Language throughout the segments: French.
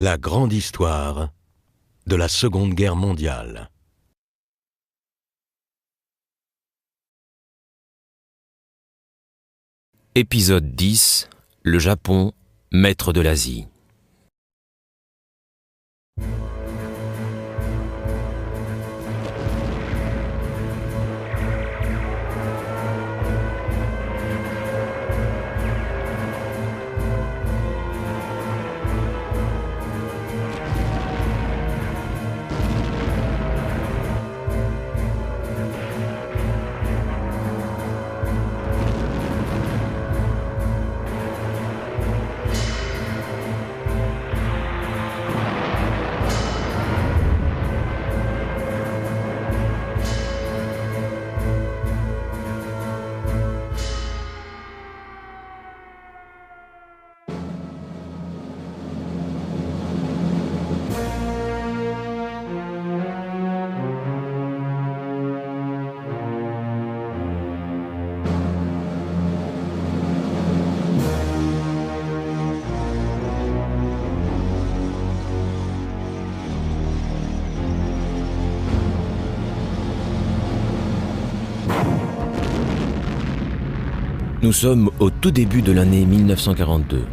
La grande histoire de la Seconde Guerre mondiale. Épisode 10. Le Japon, maître de l'Asie. Nous sommes au tout début de l'année 1942.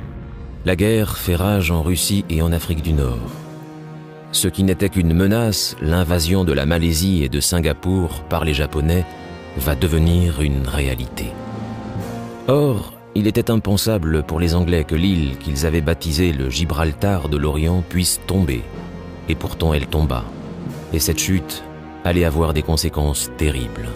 La guerre fait rage en Russie et en Afrique du Nord. Ce qui n'était qu'une menace, l'invasion de la Malaisie et de Singapour par les Japonais, va devenir une réalité. Or, il était impensable pour les Anglais que l'île qu'ils avaient baptisée le Gibraltar de l'Orient puisse tomber. Et pourtant elle tomba. Et cette chute allait avoir des conséquences terribles.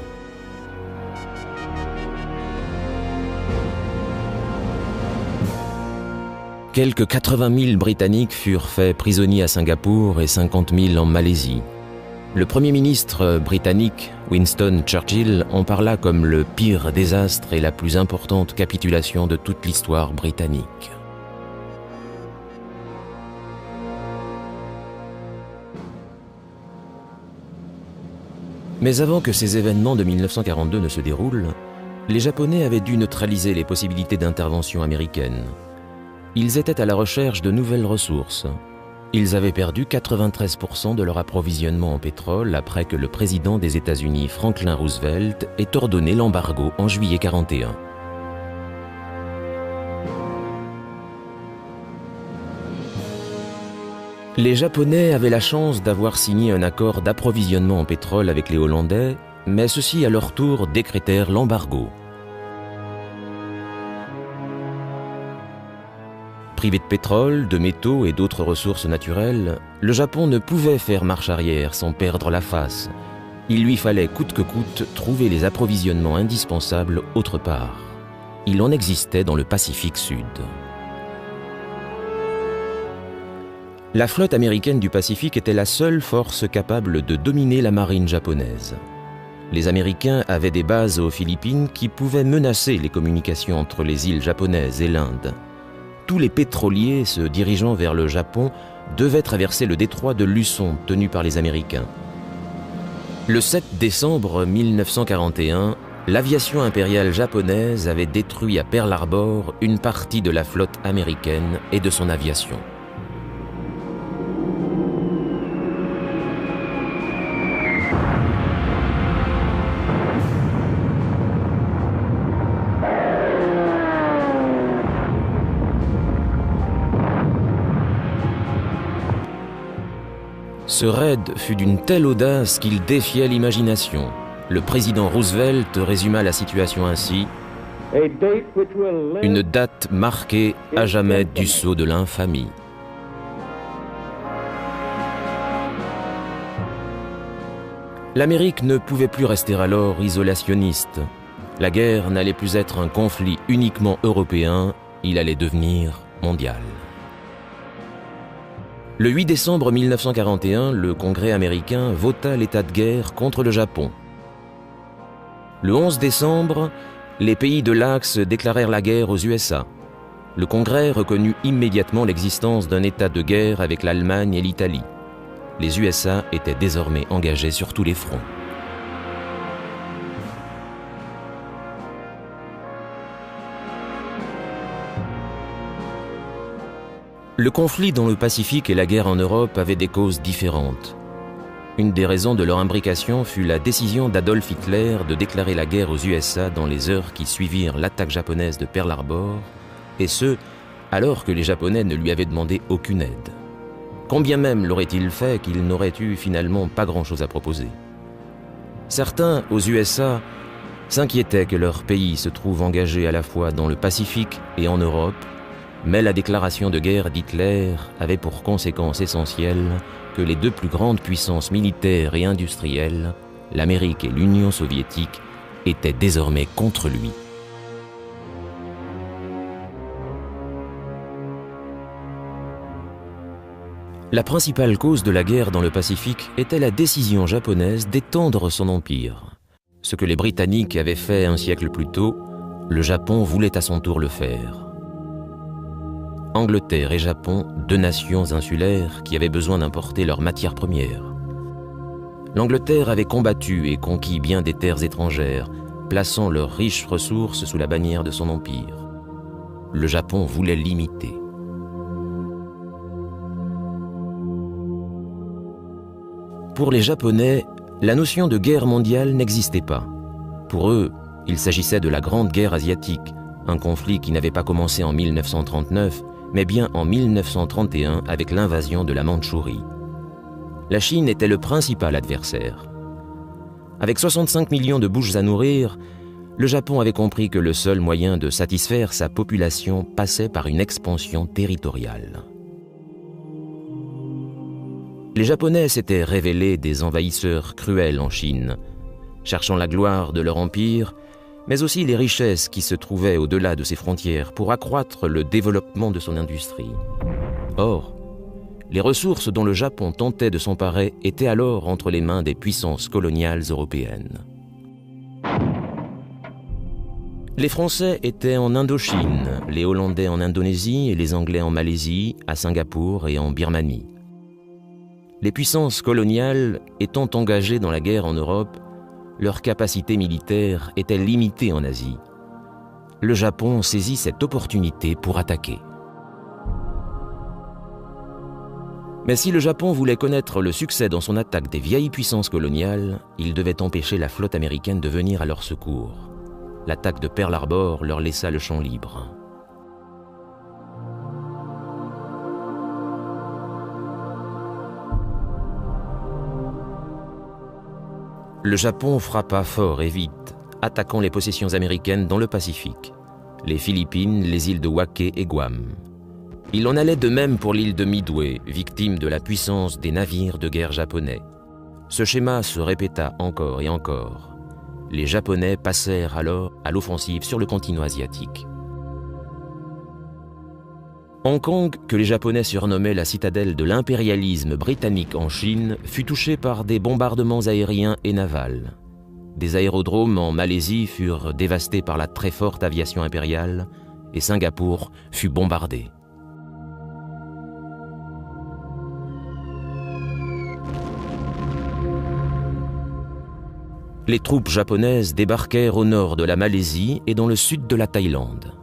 Quelques 80 000 Britanniques furent faits prisonniers à Singapour et 50 000 en Malaisie. Le Premier ministre britannique, Winston Churchill, en parla comme le pire désastre et la plus importante capitulation de toute l'histoire britannique. Mais avant que ces événements de 1942 ne se déroulent, les Japonais avaient dû neutraliser les possibilités d'intervention américaine. Ils étaient à la recherche de nouvelles ressources. Ils avaient perdu 93% de leur approvisionnement en pétrole après que le président des États-Unis, Franklin Roosevelt, ait ordonné l'embargo en juillet 1941. Les Japonais avaient la chance d'avoir signé un accord d'approvisionnement en pétrole avec les Hollandais, mais ceux-ci à leur tour décrétèrent l'embargo. Privé de pétrole, de métaux et d'autres ressources naturelles, le Japon ne pouvait faire marche arrière sans perdre la face. Il lui fallait coûte que coûte trouver les approvisionnements indispensables autre part. Il en existait dans le Pacifique Sud. La flotte américaine du Pacifique était la seule force capable de dominer la marine japonaise. Les Américains avaient des bases aux Philippines qui pouvaient menacer les communications entre les îles japonaises et l'Inde. Tous les pétroliers se dirigeant vers le Japon devaient traverser le détroit de Luçon tenu par les Américains. Le 7 décembre 1941, l'aviation impériale japonaise avait détruit à Pearl Harbor une partie de la flotte américaine et de son aviation. Ce raid fut d'une telle audace qu'il défiait l'imagination. Le président Roosevelt résuma la situation ainsi: une date marquée à jamais du sceau de l'infamie. L'Amérique ne pouvait plus rester alors isolationniste. La guerre n'allait plus être un conflit uniquement européen, il allait devenir mondial. Le 8 décembre 1941, le Congrès américain vota l'état de guerre contre le Japon. Le 11 décembre, les pays de l'Axe déclarèrent la guerre aux USA. Le Congrès reconnut immédiatement l'existence d'un état de guerre avec l'Allemagne et l'Italie. Les USA étaient désormais engagés sur tous les fronts. Le conflit dans le Pacifique et la guerre en Europe avaient des causes différentes. Une des raisons de leur imbrication fut la décision d'Adolf Hitler de déclarer la guerre aux USA dans les heures qui suivirent l'attaque japonaise de Pearl Harbor, et ce, alors que les Japonais ne lui avaient demandé aucune aide. Combien même l'aurait-il fait qu'il n'aurait eu finalement pas grand-chose à proposer. Certains, aux USA, s'inquiétaient que leur pays se trouve engagé à la fois dans le Pacifique et en Europe, mais la déclaration de guerre d'Hitler avait pour conséquence essentielle que les deux plus grandes puissances militaires et industrielles, l'Amérique et l'Union soviétique, étaient désormais contre lui. La principale cause de la guerre dans le Pacifique était la décision japonaise d'étendre son empire. Ce que les Britanniques avaient fait un siècle plus tôt, le Japon voulait à son tour le faire. Angleterre et Japon, deux nations insulaires qui avaient besoin d'importer leurs matières premières. L'Angleterre avait combattu et conquis bien des terres étrangères, plaçant leurs riches ressources sous la bannière de son empire. Le Japon voulait l'imiter. Pour les Japonais, la notion de guerre mondiale n'existait pas. Pour eux, il s'agissait de la Grande Guerre asiatique, un conflit qui n'avait pas commencé en 1939, mais bien en 1931 avec l'invasion de la Mandchourie. La Chine était le principal adversaire. Avec 65 millions de bouches à nourrir, le Japon avait compris que le seul moyen de satisfaire sa population passait par une expansion territoriale. Les Japonais s'étaient révélés des envahisseurs cruels en Chine, cherchant la gloire de leur empire, mais aussi les richesses qui se trouvaient au-delà de ses frontières pour accroître le développement de son industrie. Or, les ressources dont le Japon tentait de s'emparer étaient alors entre les mains des puissances coloniales européennes. Les Français étaient en Indochine, les Hollandais en Indonésie et les Anglais en Malaisie, à Singapour et en Birmanie. Les puissances coloniales étant engagées dans la guerre en Europe, leur capacité militaire était limitée en Asie. Le Japon saisit cette opportunité pour attaquer. Mais si le Japon voulait connaître le succès dans son attaque des vieilles puissances coloniales, il devait empêcher la flotte américaine de venir à leur secours. L'attaque de Pearl Harbor leur laissa le champ libre. Le Japon frappa fort et vite, attaquant les possessions américaines dans le Pacifique, les Philippines, les îles de Wake et Guam. Il en allait de même pour l'île de Midway, victime de la puissance des navires de guerre japonais. Ce schéma se répéta encore et encore. Les Japonais passèrent alors à l'offensive sur le continent asiatique. Hong Kong, que les Japonais surnommaient la citadelle de l'impérialisme britannique en Chine, fut touché par des bombardements aériens et navals. Des aérodromes en Malaisie furent dévastés par la très forte aviation impériale et Singapour fut bombardé. Les troupes japonaises débarquèrent au nord de la Malaisie et dans le sud de la Thaïlande.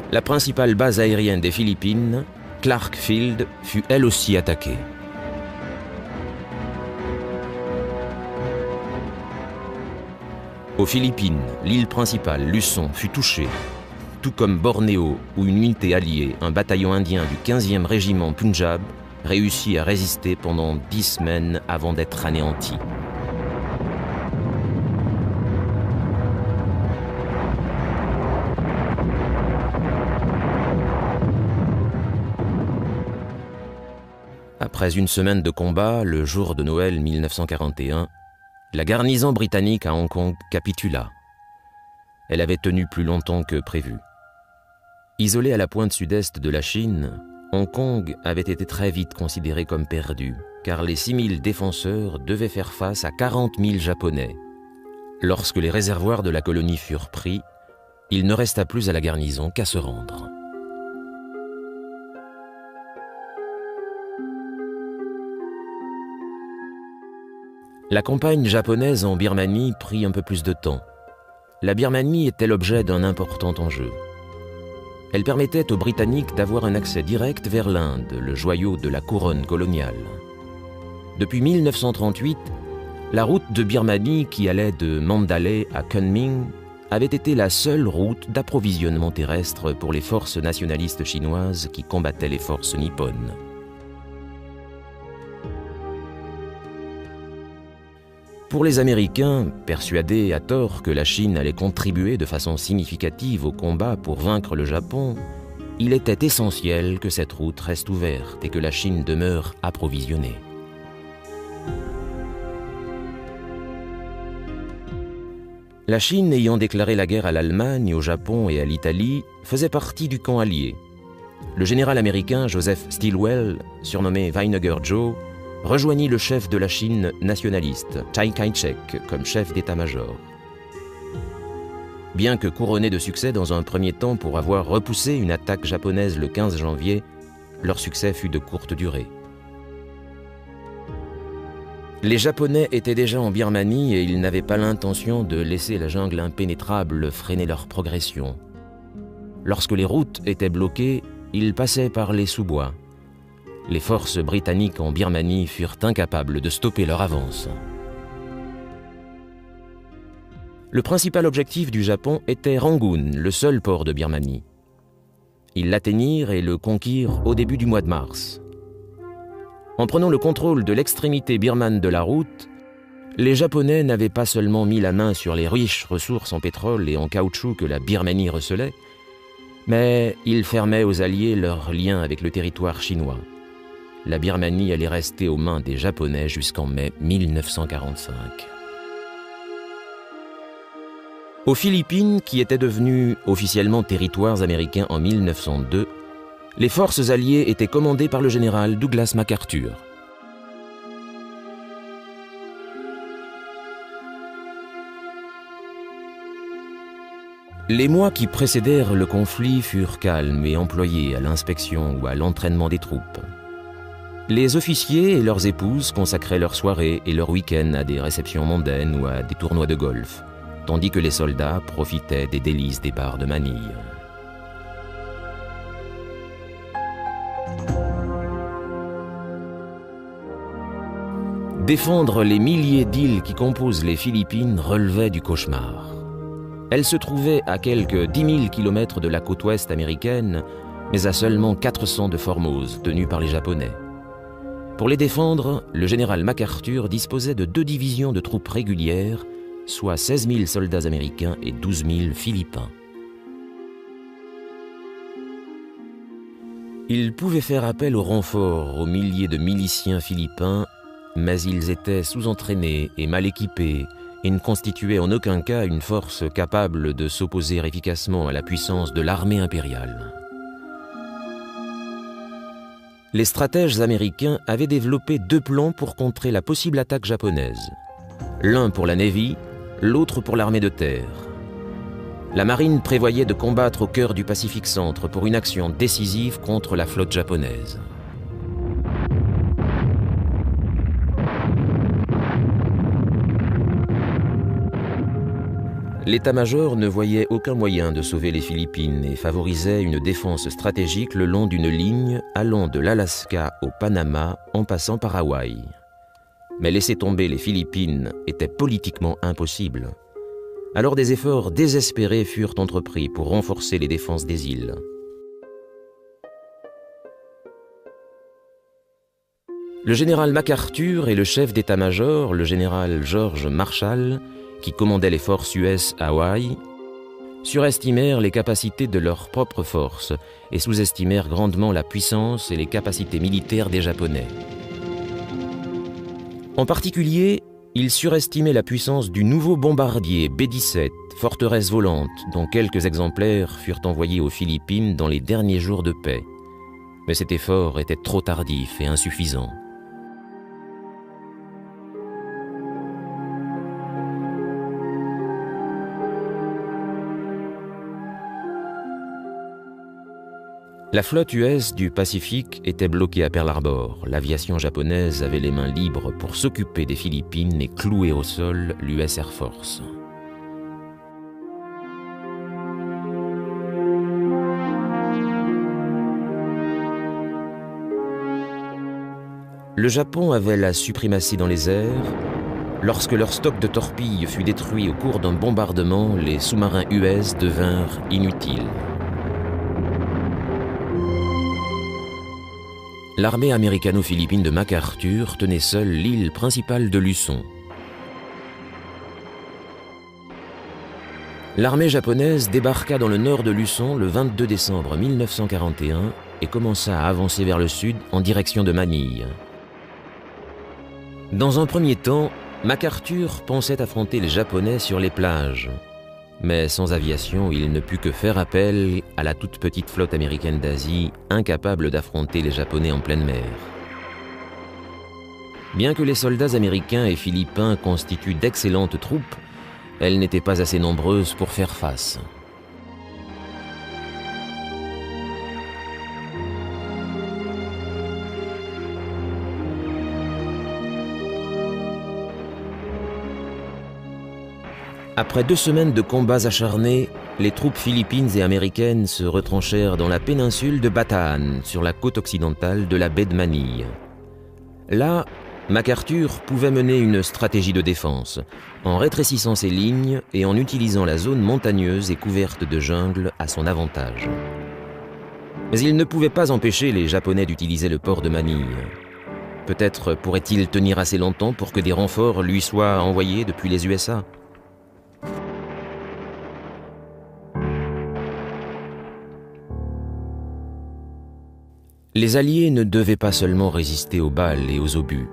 La principale base aérienne des Philippines, Clark Field, fut elle aussi attaquée. Aux Philippines, l'île principale, Luçon, fut touchée, tout comme Bornéo, où une unité alliée, un bataillon indien du 15e régiment Punjab, réussit à résister pendant 10 semaines avant d'être anéanti. Après une semaine de combat, le jour de Noël 1941, la garnison britannique à Hong Kong capitula. Elle avait tenu plus longtemps que prévu. Isolée à la pointe sud-est de la Chine, Hong Kong avait été très vite considéré comme perdu, car les 6000 défenseurs devaient faire face à 40 000 Japonais. Lorsque les réservoirs de la colonie furent pris, il ne resta plus à la garnison qu'à se rendre. La campagne japonaise en Birmanie prit un peu plus de temps. la Birmanie était l'objet d'un important enjeu. Elle permettait aux Britanniques d'avoir un accès direct vers l'Inde, le joyau de la couronne coloniale. Depuis 1938, la route de Birmanie qui allait de Mandalay à Kunming avait été la seule route d'approvisionnement terrestre pour les forces nationalistes chinoises qui combattaient les forces nippones. Pour les Américains, persuadés à tort que la Chine allait contribuer de façon significative au combat pour vaincre le Japon, il était essentiel que cette route reste ouverte et que la Chine demeure approvisionnée. La Chine, ayant déclaré la guerre à l'Allemagne, au Japon et à l'Italie, faisait partie du camp allié. Le général américain Joseph Stilwell, surnommé Vinegar Joe, rejoignit le chef de la Chine nationaliste, Chiang Kai-shek, comme chef d'état-major. Bien que couronné de succès dans un premier temps pour avoir repoussé une attaque japonaise le 15 janvier, leur succès fut de courte durée. Les Japonais étaient déjà en Birmanie et ils n'avaient pas l'intention de laisser la jungle impénétrable freiner leur progression. Lorsque les routes étaient bloquées, ils passaient par les sous-bois. Les forces britanniques en Birmanie furent incapables de stopper leur avance. Le principal objectif du Japon était Rangoon, le seul port de Birmanie. Ils l'atteignirent et le conquirent au début du mois de mars. En prenant le contrôle de l'extrémité birmane de la route, les Japonais n'avaient pas seulement mis la main sur les riches ressources en pétrole et en caoutchouc que la Birmanie recelait, mais ils fermaient aux Alliés leurs liens avec le territoire chinois. La Birmanie allait rester aux mains des Japonais jusqu'en mai 1945. Aux Philippines, qui étaient devenues officiellement territoires américains en 1902, les forces alliées étaient commandées par le général Douglas MacArthur. Les mois qui précédèrent le conflit furent calmes et employés à l'inspection ou à l'entraînement des troupes. Les officiers et leurs épouses consacraient leurs soirées et leurs week-ends à des réceptions mondaines ou à des tournois de golf, tandis que les soldats profitaient des délices des bars de Manille. Défendre les milliers d'îles qui composent les Philippines relevait du cauchemar. Elles se trouvaient à quelques 10 000 km de la côte ouest américaine, mais à seulement 400 de Formose, tenues par les Japonais. Pour les défendre, le général MacArthur disposait de 2 divisions de troupes régulières, soit 16 000 soldats américains et 12 000 Philippins. Il pouvait faire appel au renfort aux milliers de miliciens philippins, mais ils étaient sous-entraînés et mal équipés et ne constituaient en aucun cas une force capable de s'opposer efficacement à la puissance de l'armée impériale. Les stratèges américains avaient développé 2 plans pour contrer la possible attaque japonaise. L'un pour la Navy, l'autre pour l'armée de terre. La marine prévoyait de combattre au cœur du Pacifique Centre pour une action décisive contre la flotte japonaise. L'état-major ne voyait aucun moyen de sauver les Philippines et favorisait une défense stratégique le long d'une ligne allant de l'Alaska au Panama en passant par Hawaï. Mais laisser tomber les Philippines était politiquement impossible. Alors des efforts désespérés furent entrepris pour renforcer les défenses des îles. Le général MacArthur et le chef d'état-major, le général George Marshall, qui commandait les forces US à Hawaï, surestimèrent les capacités de leurs propres forces et sous-estimèrent grandement la puissance et les capacités militaires des Japonais. En particulier, ils surestimaient la puissance du nouveau bombardier B-17, forteresse volante, dont quelques exemplaires furent envoyés aux Philippines dans les derniers jours de paix. Mais cet effort était trop tardif et insuffisant. La flotte US du Pacifique était bloquée à Pearl Harbor. L'aviation japonaise avait les mains libres pour s'occuper des Philippines et clouer au sol l'US Air Force. Le Japon avait la suprématie dans les airs. Lorsque leur stock de torpilles fut détruit au cours d'un bombardement, les sous-marins US devinrent inutiles. L'armée américano-philippine de MacArthur tenait seule l'île principale de Luçon. L'armée japonaise débarqua dans le nord de Luçon le 22 décembre 1941 et commença à avancer vers le sud en direction de Manille. Dans un premier temps, MacArthur pensait affronter les Japonais sur les plages. Mais sans aviation, il ne put que faire appel à la toute petite flotte américaine d'Asie, incapable d'affronter les Japonais en pleine mer. Bien que les soldats américains et philippins constituent d'excellentes troupes, elles n'étaient pas assez nombreuses pour faire face. Après 2 semaines de combats acharnés, les troupes philippines et américaines se retranchèrent dans la péninsule de Bataan, sur la côte occidentale de la baie de Manille. Là, MacArthur pouvait mener une stratégie de défense, en rétrécissant ses lignes et en utilisant la zone montagneuse et couverte de jungle à son avantage. Mais il ne pouvait pas empêcher les Japonais d'utiliser le port de Manille. Peut-être pourrait-il tenir assez longtemps pour que des renforts lui soient envoyés depuis les USA. Les Alliés ne devaient pas seulement résister aux balles et aux obus.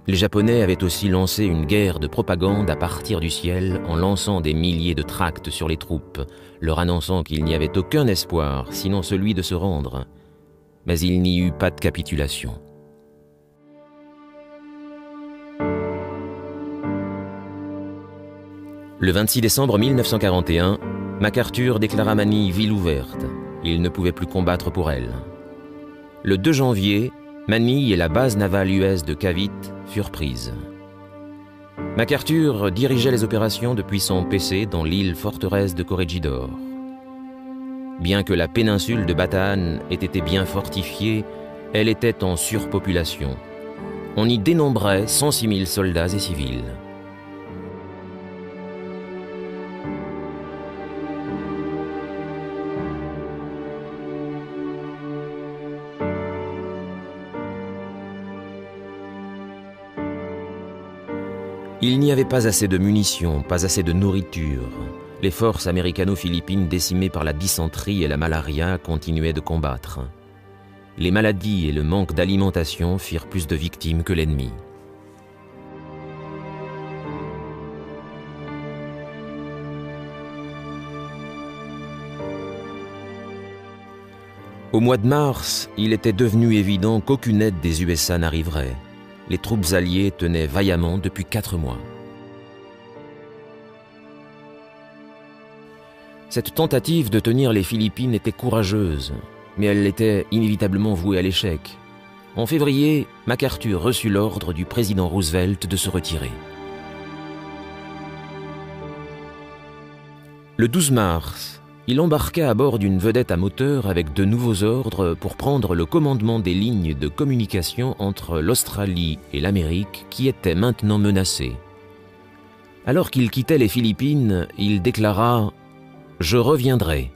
Les Japonais avaient aussi lancé une guerre de propagande à partir du ciel en lançant des milliers de tracts sur les troupes, leur annonçant qu'il n'y avait aucun espoir, sinon celui de se rendre. Mais il n'y eut pas de capitulation. Le 26 décembre 1941, MacArthur déclara Manille ville ouverte. Il ne pouvait plus combattre pour elle. Le 2 janvier, Manille et la base navale US de Cavite furent prises. MacArthur dirigeait les opérations depuis son PC dans l'île forteresse de Corregidor. Bien que la péninsule de Bataan ait été bien fortifiée, elle était en surpopulation. On y dénombrait 106 000 soldats et civils. Il n'y avait pas assez de munitions, pas assez de nourriture. Les forces américano-philippines décimées par la dysenterie et la malaria continuaient de combattre. Les maladies et le manque d'alimentation firent plus de victimes que l'ennemi. Au mois de mars, il était devenu évident qu'aucune aide des USA n'arriverait. Les troupes alliées tenaient vaillamment depuis 4 mois. Cette tentative de tenir les Philippines était courageuse, mais elle était inévitablement vouée à l'échec. En février, MacArthur reçut l'ordre du président Roosevelt de se retirer. Le 12 mars, il embarqua à bord d'une vedette à moteur avec de nouveaux ordres pour prendre le commandement des lignes de communication entre l'Australie et l'Amérique qui étaient maintenant menacées. Alors qu'il quittait les Philippines, il déclara « Je reviendrai ».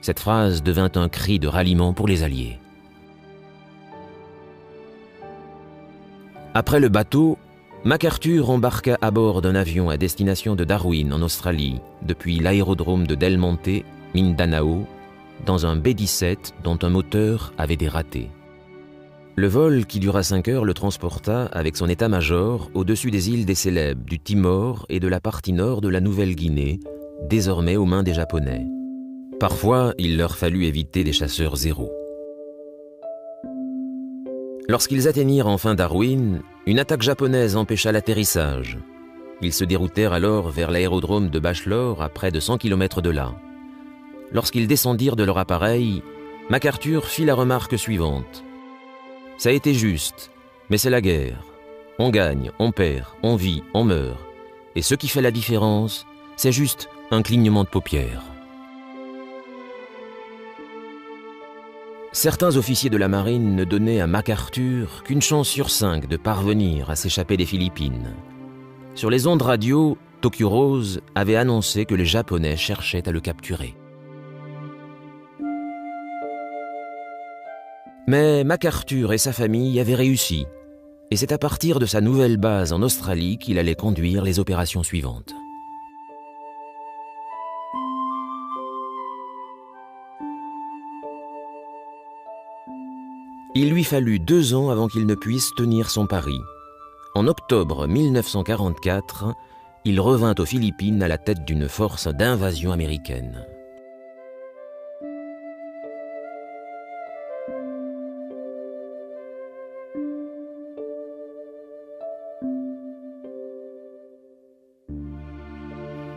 Cette phrase devint un cri de ralliement pour les Alliés. Après le bateau, MacArthur embarqua à bord d'un avion à destination de Darwin, en Australie, depuis l'aérodrome de Del Monte, Mindanao, dans un B-17 dont un moteur avait des ratés. Le vol, qui dura 5 heures, le transporta avec son état-major au-dessus des îles des Célèbes, du Timor et de la partie nord de la Nouvelle-Guinée, désormais aux mains des Japonais. Parfois, il leur fallut éviter des chasseurs zéro. Lorsqu'ils atteignirent enfin Darwin, une attaque japonaise empêcha l'atterrissage. Ils se déroutèrent alors vers l'aérodrome de Bachelor à près de 100 km de là. Lorsqu'ils descendirent de leur appareil, MacArthur fit la remarque suivante. « Ça a été juste, mais c'est la guerre. On gagne, on perd, on vit, on meurt. Et ce qui fait la différence, c'est juste un clignement de paupières. » Certains officiers de la marine ne donnaient à MacArthur qu'une chance sur 5 de parvenir à s'échapper des Philippines. Sur les ondes radio, Tokyo Rose avait annoncé que les Japonais cherchaient à le capturer. Mais MacArthur et sa famille avaient réussi, et c'est à partir de sa nouvelle base en Australie qu'il allait conduire les opérations suivantes. Il lui fallut 2 ans avant qu'il ne puisse tenir son pari. En octobre 1944, il revint aux Philippines à la tête d'une force d'invasion américaine.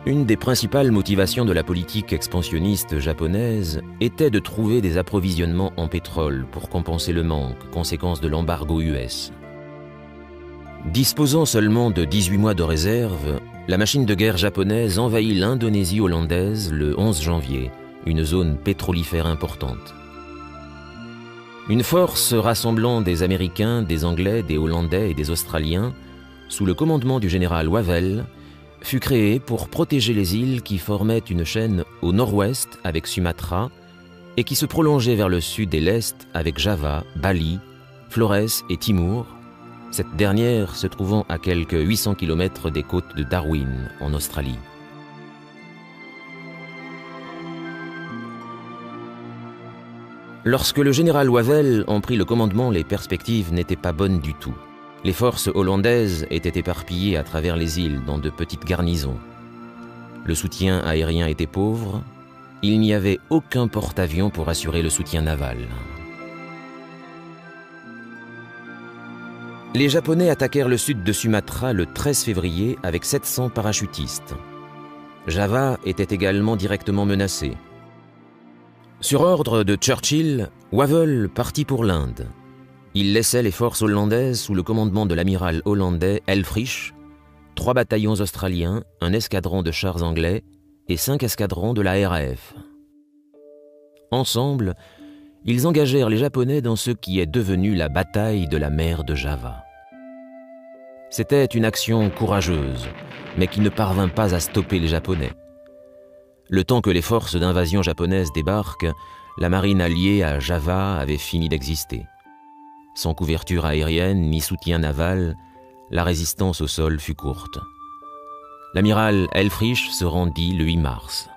Une des principales motivations de la politique expansionniste japonaise était de trouver des approvisionnements en pétrole pour compenser le manque, conséquence de l'embargo US. Disposant seulement de 18 mois de réserve, la machine de guerre japonaise envahit l'Indonésie hollandaise le 11 janvier, une zone pétrolifère importante. Une force rassemblant des Américains, des Anglais, des Hollandais et des Australiens, sous le commandement du général Wavell, fut créée pour protéger les îles qui formaient une chaîne au nord-ouest avec Sumatra et qui se prolongeait vers le sud et l'est avec Java, Bali, Flores et Timor, cette dernière se trouvant à quelques 800 km des côtes de Darwin, en Australie. Lorsque le général Wavell en prit le commandement, les perspectives n'étaient pas bonnes du tout. Les forces hollandaises étaient éparpillées à travers les îles dans de petites garnisons. Le soutien aérien était pauvre, il n'y avait aucun porte-avions pour assurer le soutien naval. Les Japonais attaquèrent le sud de Sumatra le 13 février avec 700 parachutistes. Java était également directement menacée. Sur ordre de Churchill, Wavell partit pour l'Inde. Il laissait les forces hollandaises sous le commandement de l'amiral hollandais Helfrich, 3 bataillons australiens, un escadron de chars anglais et 5 escadrons de la RAF. Ensemble, ils engagèrent les Japonais dans ce qui est devenu la bataille de la mer de Java. C'était une action courageuse, mais qui ne parvint pas à stopper les Japonais. Le temps que les forces d'invasion japonaises débarquent, la marine alliée à Java avait fini d'exister. Sans couverture aérienne ni soutien naval, la résistance au sol fut courte. L'amiral Helfrich se rendit le 8 mars.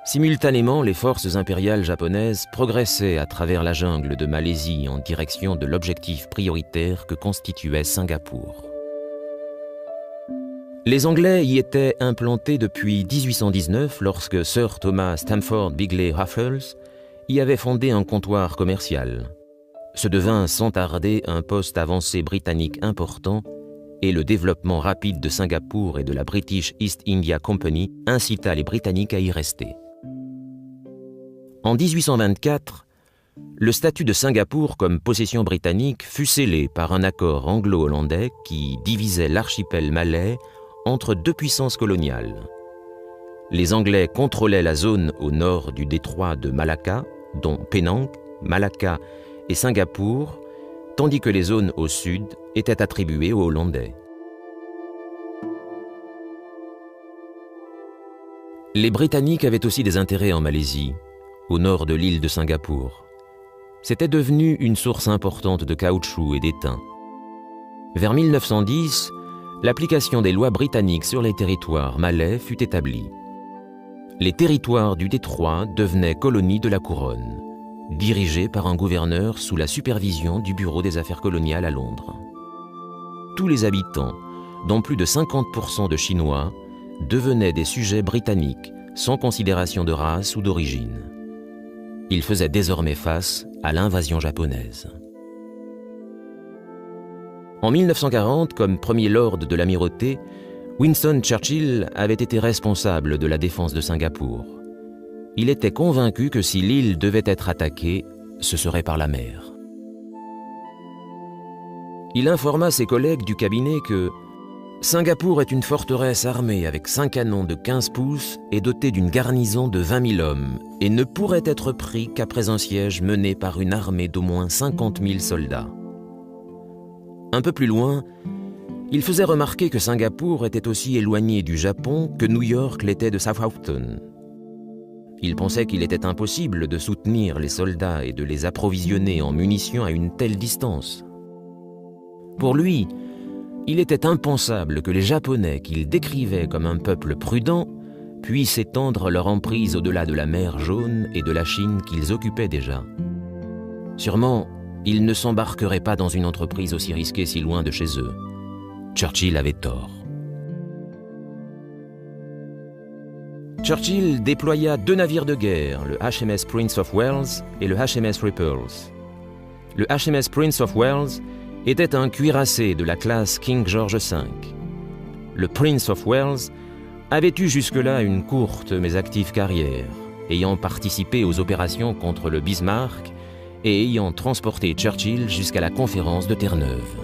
Simultanément, les forces impériales japonaises progressaient à travers la jungle de Malaisie en direction de l'objectif prioritaire que constituait Singapour. Les Anglais y étaient implantés depuis 1819 lorsque Sir Thomas Stamford Bigley Raffles y avait fondé un comptoir commercial. Ce devint sans tarder un poste avancé britannique important et le développement rapide de Singapour et de la British East India Company incita les Britanniques à y rester. En 1824, le statut de Singapour comme possession britannique fut scellé par un accord anglo-hollandais qui divisait l'archipel malais entre 2 puissances coloniales. Les Anglais contrôlaient la zone au nord du détroit de Malacca, dont Penang, Malacca et Singapour, tandis que les zones au sud étaient attribuées aux Hollandais. Les Britanniques avaient aussi des intérêts en Malaisie, au nord de l'île de Singapour. C'était devenu une source importante de caoutchouc et d'étain. Vers 1910, l'application des lois britanniques sur les territoires malais fut établie. Les territoires du détroit devenaient colonies de la couronne, dirigées par un gouverneur sous la supervision du Bureau des Affaires coloniales à Londres. Tous les habitants, dont plus de 50% de Chinois, devenaient des sujets britanniques, sans considération de race ou d'origine. Ils faisaient désormais face à l'invasion japonaise. En 1940, comme premier lord de l'amirauté, Winston Churchill avait été responsable de la défense de Singapour. Il était convaincu que si l'île devait être attaquée, ce serait par la mer. Il informa ses collègues du cabinet que, Singapour est une forteresse armée avec 5 canons de 15 pouces et dotée d'une garnison de 20 000 hommes et ne pourrait être pris qu'après un siège mené par une armée d'au moins 50 000 soldats. Un peu plus loin, il faisait remarquer que Singapour était aussi éloigné du Japon que New York l'était de Southampton. Il pensait qu'il était impossible de soutenir les soldats et de les approvisionner en munitions à une telle distance. Pour lui, il était impensable que les Japonais, qu'il décrivait comme un peuple prudent, puissent étendre leur emprise au-delà de la mer Jaune et de la Chine qu'ils occupaient déjà. Sûrement, ils ne s'embarqueraient pas dans une entreprise aussi risquée si loin de chez eux. Churchill avait tort. Churchill déploya 2 navires de guerre, le HMS Prince of Wales et le HMS Ripples. Le HMS Prince of Wales était un cuirassé de la classe King George V. Le Prince of Wales avait eu jusque-là une courte mais active carrière, ayant participé aux opérations contre le Bismarck et ayant transporté Churchill jusqu'à la conférence de Terre-Neuve.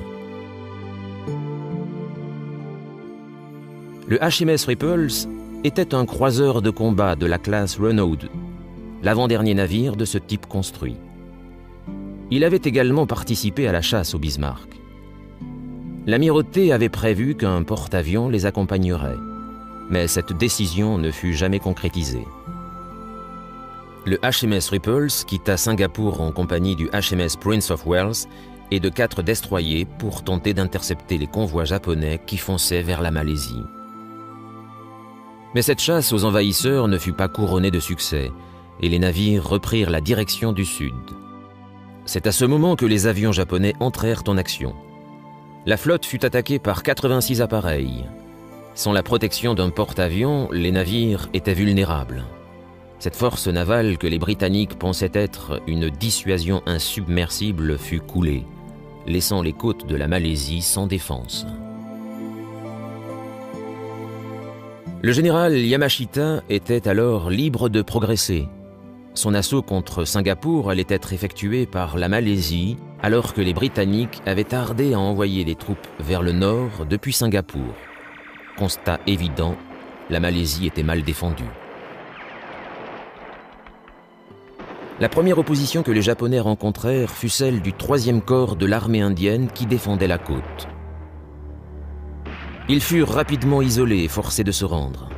Le HMS Ripples était un croiseur de combat de la classe Renaud, l'avant-dernier navire de ce type construit. Il avait également participé à la chasse au Bismarck. L'amirauté avait prévu qu'un porte-avions les accompagnerait, mais cette décision ne fut jamais concrétisée. Le HMS Ripples quitta Singapour en compagnie du HMS Prince of Wales et de 4 destroyers pour tenter d'intercepter les convois japonais qui fonçaient vers la Malaisie. Mais cette chasse aux envahisseurs ne fut pas couronnée de succès et les navires reprirent la direction du sud. C'est à ce moment que les avions japonais entrèrent en action. La flotte fut attaquée par 86 appareils. Sans la protection d'un porte-avions, les navires étaient vulnérables. Cette force navale que les Britanniques pensaient être une dissuasion insubmersible fut coulée, laissant les côtes de la Malaisie sans défense. Le général Yamashita était alors libre de progresser. Son assaut contre Singapour allait être effectué par la Malaisie, alors que les Britanniques avaient tardé à envoyer des troupes vers le nord depuis Singapour. Constat évident, la Malaisie était mal défendue. La première opposition que les Japonais rencontrèrent fut celle du 3e corps de l'armée indienne qui défendait la côte. Ils furent rapidement isolés et forcés de se rendre.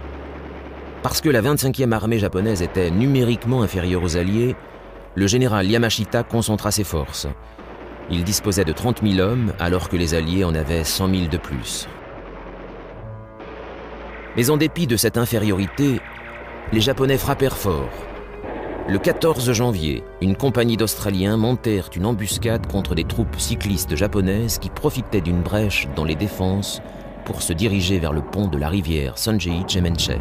Parce que la 25e armée japonaise était numériquement inférieure aux Alliés, le général Yamashita concentra ses forces. Il disposait de 30 000 hommes alors que les Alliés en avaient 100 000 de plus. Mais en dépit de cette infériorité, les Japonais frappèrent fort. Le 14 janvier, une compagnie d'Australiens montèrent une embuscade contre des troupes cyclistes japonaises qui profitaient d'une brèche dans les défenses pour se diriger vers le pont de la rivière Sonjei-Jemenche.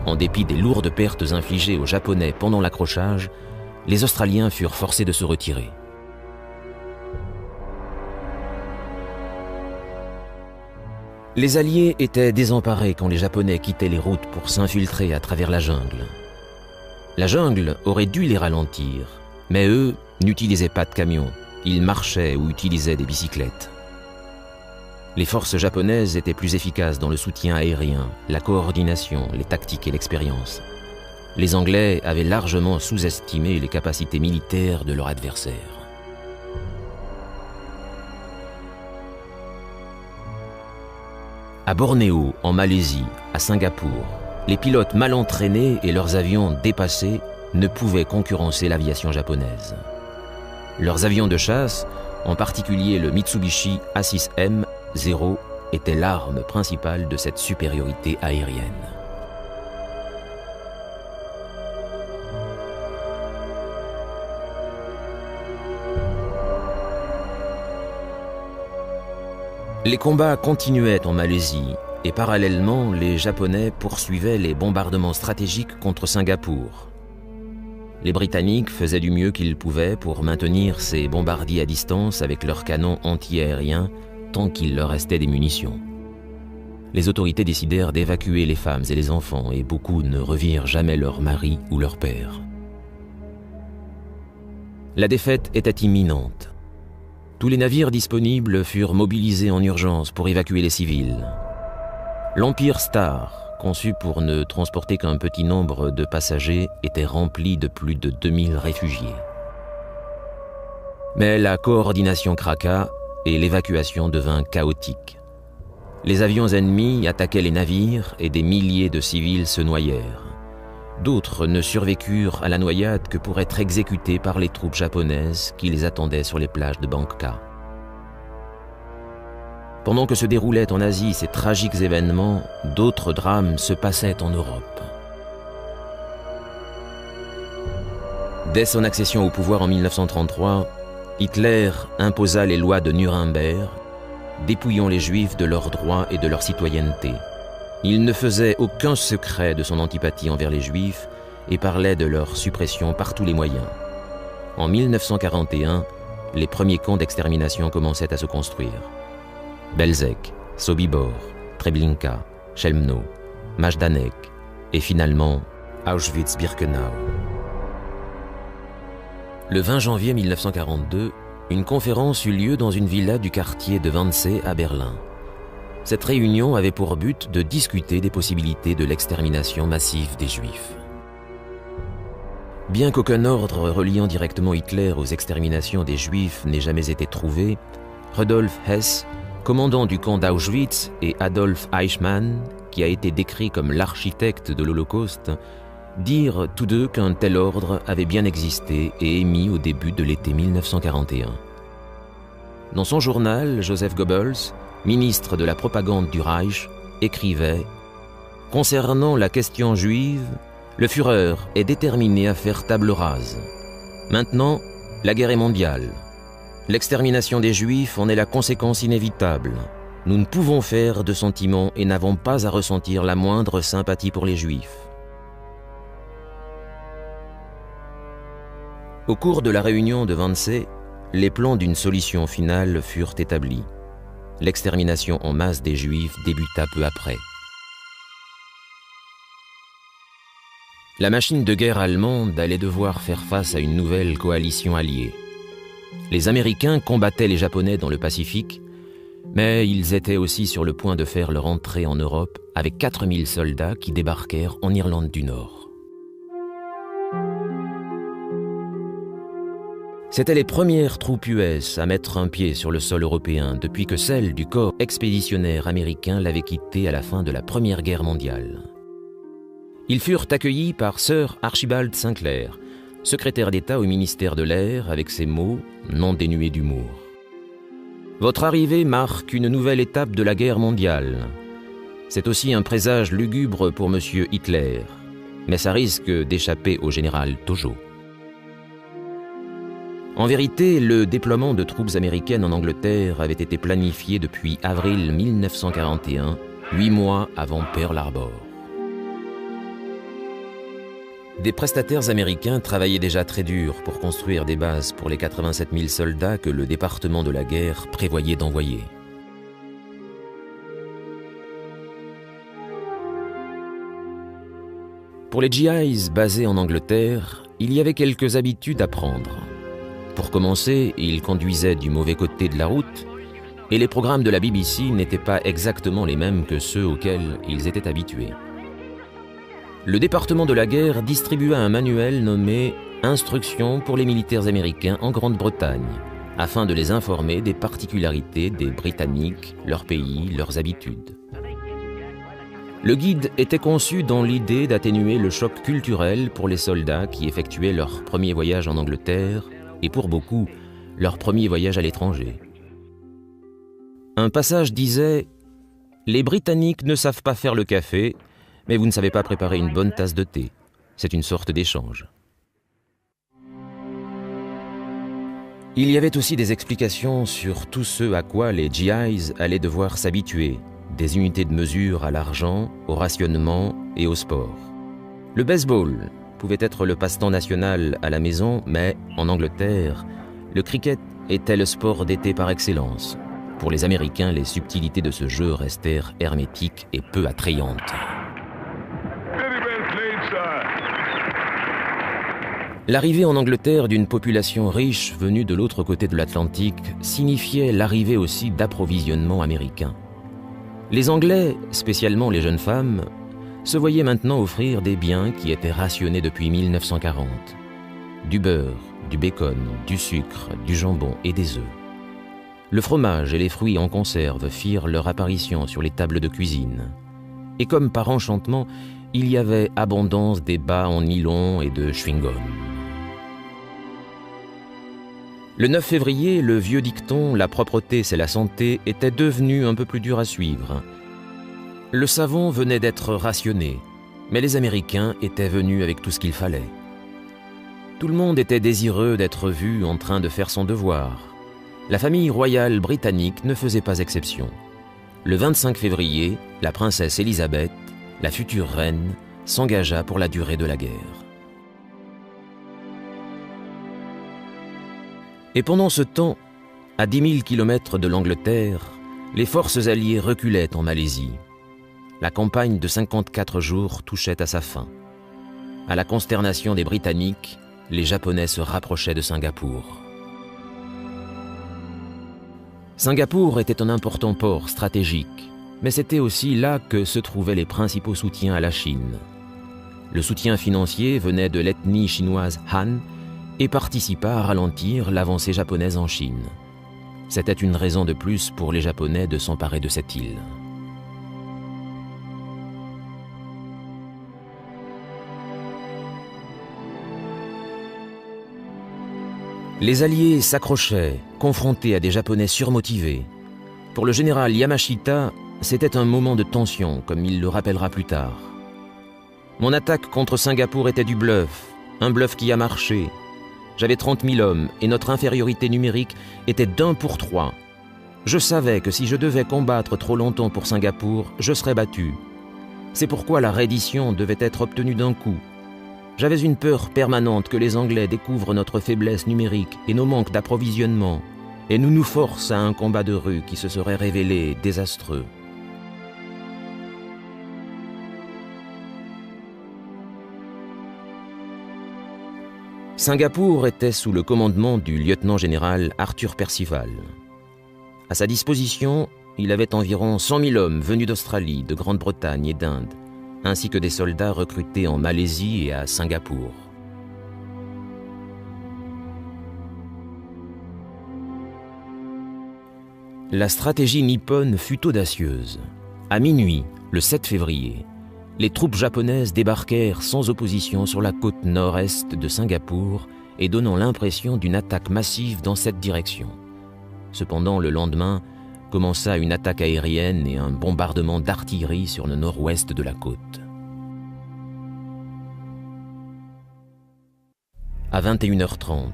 En dépit des lourdes pertes infligées aux Japonais pendant l'accrochage, les Australiens furent forcés de se retirer. Les Alliés étaient désemparés quand les Japonais quittaient les routes pour s'infiltrer à travers la jungle. La jungle aurait dû les ralentir, mais eux n'utilisaient pas de camions, ils marchaient ou utilisaient des bicyclettes. Les forces japonaises étaient plus efficaces dans le soutien aérien, la coordination, les tactiques et l'expérience. Les Anglais avaient largement sous-estimé les capacités militaires de leur adversaire. À Bornéo, en Malaisie, à Singapour, les pilotes mal entraînés et leurs avions dépassés ne pouvaient concurrencer l'aviation japonaise. Leurs avions de chasse, en particulier le Mitsubishi A6M-0, était l'arme principale de cette supériorité aérienne. Les combats continuaient en Malaisie et parallèlement, les Japonais poursuivaient les bombardements stratégiques contre Singapour. Les Britanniques faisaient du mieux qu'ils pouvaient pour maintenir ces bombardiers à distance avec leurs canons anti-aériens tant qu'il leur restait des munitions. Les autorités décidèrent d'évacuer les femmes et les enfants et beaucoup ne revirent jamais leur mari ou leur père. La défaite était imminente. Tous les navires disponibles furent mobilisés en urgence pour évacuer les civils. L'Empire Star, conçu pour ne transporter qu'un petit nombre de passagers, était rempli de plus de 2000 réfugiés. Mais la coordination craqua et l'évacuation devint chaotique. Les avions ennemis attaquaient les navires et des milliers de civils se noyèrent. D'autres ne survécurent à la noyade que pour être exécutés par les troupes japonaises qui les attendaient sur les plages de Bangka. Pendant que se déroulaient en Asie ces tragiques événements, d'autres drames se passaient en Europe. Dès son accession au pouvoir en 1933, Hitler imposa les lois de Nuremberg, dépouillant les Juifs de leurs droits et de leur citoyenneté. Il ne faisait aucun secret de son antipathie envers les Juifs et parlait de leur suppression par tous les moyens. En 1941, les premiers camps d'extermination commençaient à se construire. Belzec, Sobibor, Treblinka, Chelmno, Majdanek et finalement Auschwitz-Birkenau. Le 20 janvier 1942, une conférence eut lieu dans une villa du quartier de Wannsee à Berlin. Cette réunion avait pour but de discuter des possibilités de l'extermination massive des Juifs. Bien qu'aucun ordre reliant directement Hitler aux exterminations des Juifs n'ait jamais été trouvé, Rudolf Hess, commandant du camp d'Auschwitz, et Adolf Eichmann, qui a été décrit comme l'architecte de l'Holocauste, dirent tous deux qu'un tel ordre avait bien existé et émis au début de l'été 1941. Dans son journal, Joseph Goebbels, ministre de la propagande du Reich, écrivait « Concernant la question juive, le Führer est déterminé à faire table rase. Maintenant, la guerre est mondiale. L'extermination des Juifs en est la conséquence inévitable. Nous ne pouvons faire de sentiments et n'avons pas à ressentir la moindre sympathie pour les Juifs. » Au cours de la réunion de Wannsee, les plans d'une solution finale furent établis. L'extermination en masse des Juifs débuta peu après. La machine de guerre allemande allait devoir faire face à une nouvelle coalition alliée. Les Américains combattaient les Japonais dans le Pacifique, mais ils étaient aussi sur le point de faire leur entrée en Europe avec 4000 soldats qui débarquèrent en Irlande du Nord. C'étaient les premières troupes US à mettre un pied sur le sol européen depuis que celles du corps expéditionnaire américain l'avaient quitté à la fin de la Première Guerre mondiale. Ils furent accueillis par Sir Archibald Sinclair, secrétaire d'État au ministère de l'Air, avec ces mots non dénués d'humour. « Votre arrivée marque une nouvelle étape de la guerre mondiale. C'est aussi un présage lugubre pour M. Hitler, mais ça risque d'échapper au général Tojo. » En vérité, le déploiement de troupes américaines en Angleterre avait été planifié depuis avril 1941, 8 mois avant Pearl Harbor. Des prestataires américains travaillaient déjà très dur pour construire des bases pour les 87 000 soldats que le département de la guerre prévoyait d'envoyer. Pour les GIs basés en Angleterre, il y avait quelques habitudes à prendre. Pour commencer, ils conduisaient du mauvais côté de la route et les programmes de la BBC n'étaient pas exactement les mêmes que ceux auxquels ils étaient habitués. Le département de la guerre distribua un manuel nommé « Instructions pour les militaires américains en Grande-Bretagne » afin de les informer des particularités des Britanniques, leur pays, leurs habitudes. Le guide était conçu dans l'idée d'atténuer le choc culturel pour les soldats qui effectuaient leur premier voyage en Angleterre et pour beaucoup, leur premier voyage à l'étranger. Un passage disait « Les Britanniques ne savent pas faire le café, mais vous ne savez pas préparer une bonne tasse de thé. C'est une sorte d'échange. » Il y avait aussi des explications sur tout ce à quoi les GIs allaient devoir s'habituer, des unités de mesure à l'argent, au rationnement et au sport. Le baseball pouvait être le passe-temps national à la maison, mais en Angleterre, le cricket était le sport d'été par excellence. Pour les Américains, les subtilités de ce jeu restèrent hermétiques et peu attrayantes. L'arrivée en Angleterre d'une population riche venue de l'autre côté de l'Atlantique signifiait l'arrivée aussi d'approvisionnements américains. Les Anglais, spécialement les jeunes femmes, se voyaient maintenant offrir des biens qui étaient rationnés depuis 1940. Du beurre, du bacon, du sucre, du jambon et des œufs. Le fromage et les fruits en conserve firent leur apparition sur les tables de cuisine. Et comme par enchantement, il y avait abondance des bas en nylon et de chewing-gum. Le 9 février, le vieux dicton « La propreté, c'est la santé » était devenu un peu plus dur à suivre. Le savon venait d'être rationné, mais les Américains étaient venus avec tout ce qu'il fallait. Tout le monde était désireux d'être vu en train de faire son devoir. La famille royale britannique ne faisait pas exception. Le 25 février, la princesse Élisabeth, la future reine, s'engagea pour la durée de la guerre. Et pendant ce temps, à 10 000 kilomètres de l'Angleterre, les forces alliées reculaient en Malaisie. La campagne de 54 jours touchait à sa fin. À la consternation des Britanniques, les Japonais se rapprochaient de Singapour. Singapour était un important port stratégique, mais c'était aussi là que se trouvaient les principaux soutiens à la Chine. Le soutien financier venait de l'ethnie chinoise Han et participa à ralentir l'avancée japonaise en Chine. C'était une raison de plus pour les Japonais de s'emparer de cette île. Les Alliés s'accrochaient, confrontés à des Japonais surmotivés. Pour le général Yamashita, c'était un moment de tension, comme il le rappellera plus tard. « Mon attaque contre Singapour était du bluff, un bluff qui a marché. J'avais 30 000 hommes et notre infériorité numérique était d'1 pour 3. Je savais que si je devais combattre trop longtemps pour Singapour, je serais battu. C'est pourquoi la reddition devait être obtenue d'un coup. J'avais une peur permanente que les Anglais découvrent notre faiblesse numérique et nos manques d'approvisionnement, et nous forcent à un combat de rue qui se serait révélé désastreux. » Singapour était sous le commandement du lieutenant-général Arthur Percival. À sa disposition, il avait environ 100 000 hommes venus d'Australie, de Grande-Bretagne et d'Inde, ainsi que des soldats recrutés en Malaisie et à Singapour. La stratégie nippone fut audacieuse. À minuit, le 7 février, les troupes japonaises débarquèrent sans opposition sur la côte nord-est de Singapour et donnant l'impression d'une attaque massive dans cette direction. Cependant, le lendemain, commença une attaque aérienne et un bombardement d'artillerie sur le nord-ouest de la côte. À 21h30,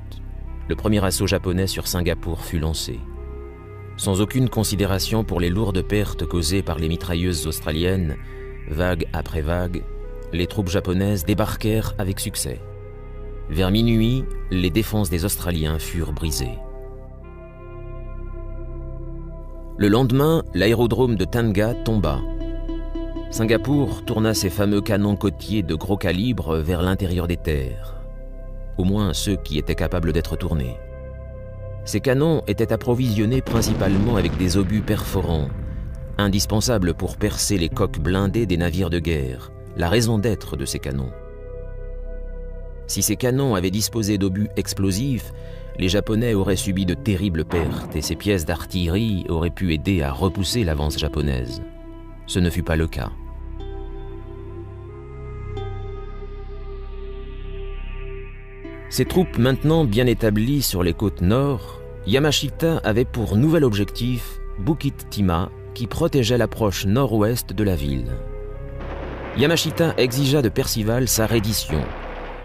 le premier assaut japonais sur Singapour fut lancé. Sans aucune considération pour les lourdes pertes causées par les mitrailleuses australiennes, vague après vague, les troupes japonaises débarquèrent avec succès. Vers minuit, les défenses des Australiens furent brisées. Le lendemain, l'aérodrome de Tanga tomba. Singapour tourna ses fameux canons côtiers de gros calibre vers l'intérieur des terres. Au moins ceux qui étaient capables d'être tournés. Ces canons étaient approvisionnés principalement avec des obus perforants, indispensables pour percer les coques blindées des navires de guerre, la raison d'être de ces canons. Si ces canons avaient disposé d'obus explosifs, les Japonais auraient subi de terribles pertes et ces pièces d'artillerie auraient pu aider à repousser l'avance japonaise. Ce ne fut pas le cas. Ces troupes maintenant bien établies sur les côtes nord, Yamashita avait pour nouvel objectif Bukit Timah, qui protégeait l'approche nord-ouest de la ville. Yamashita exigea de Percival sa reddition,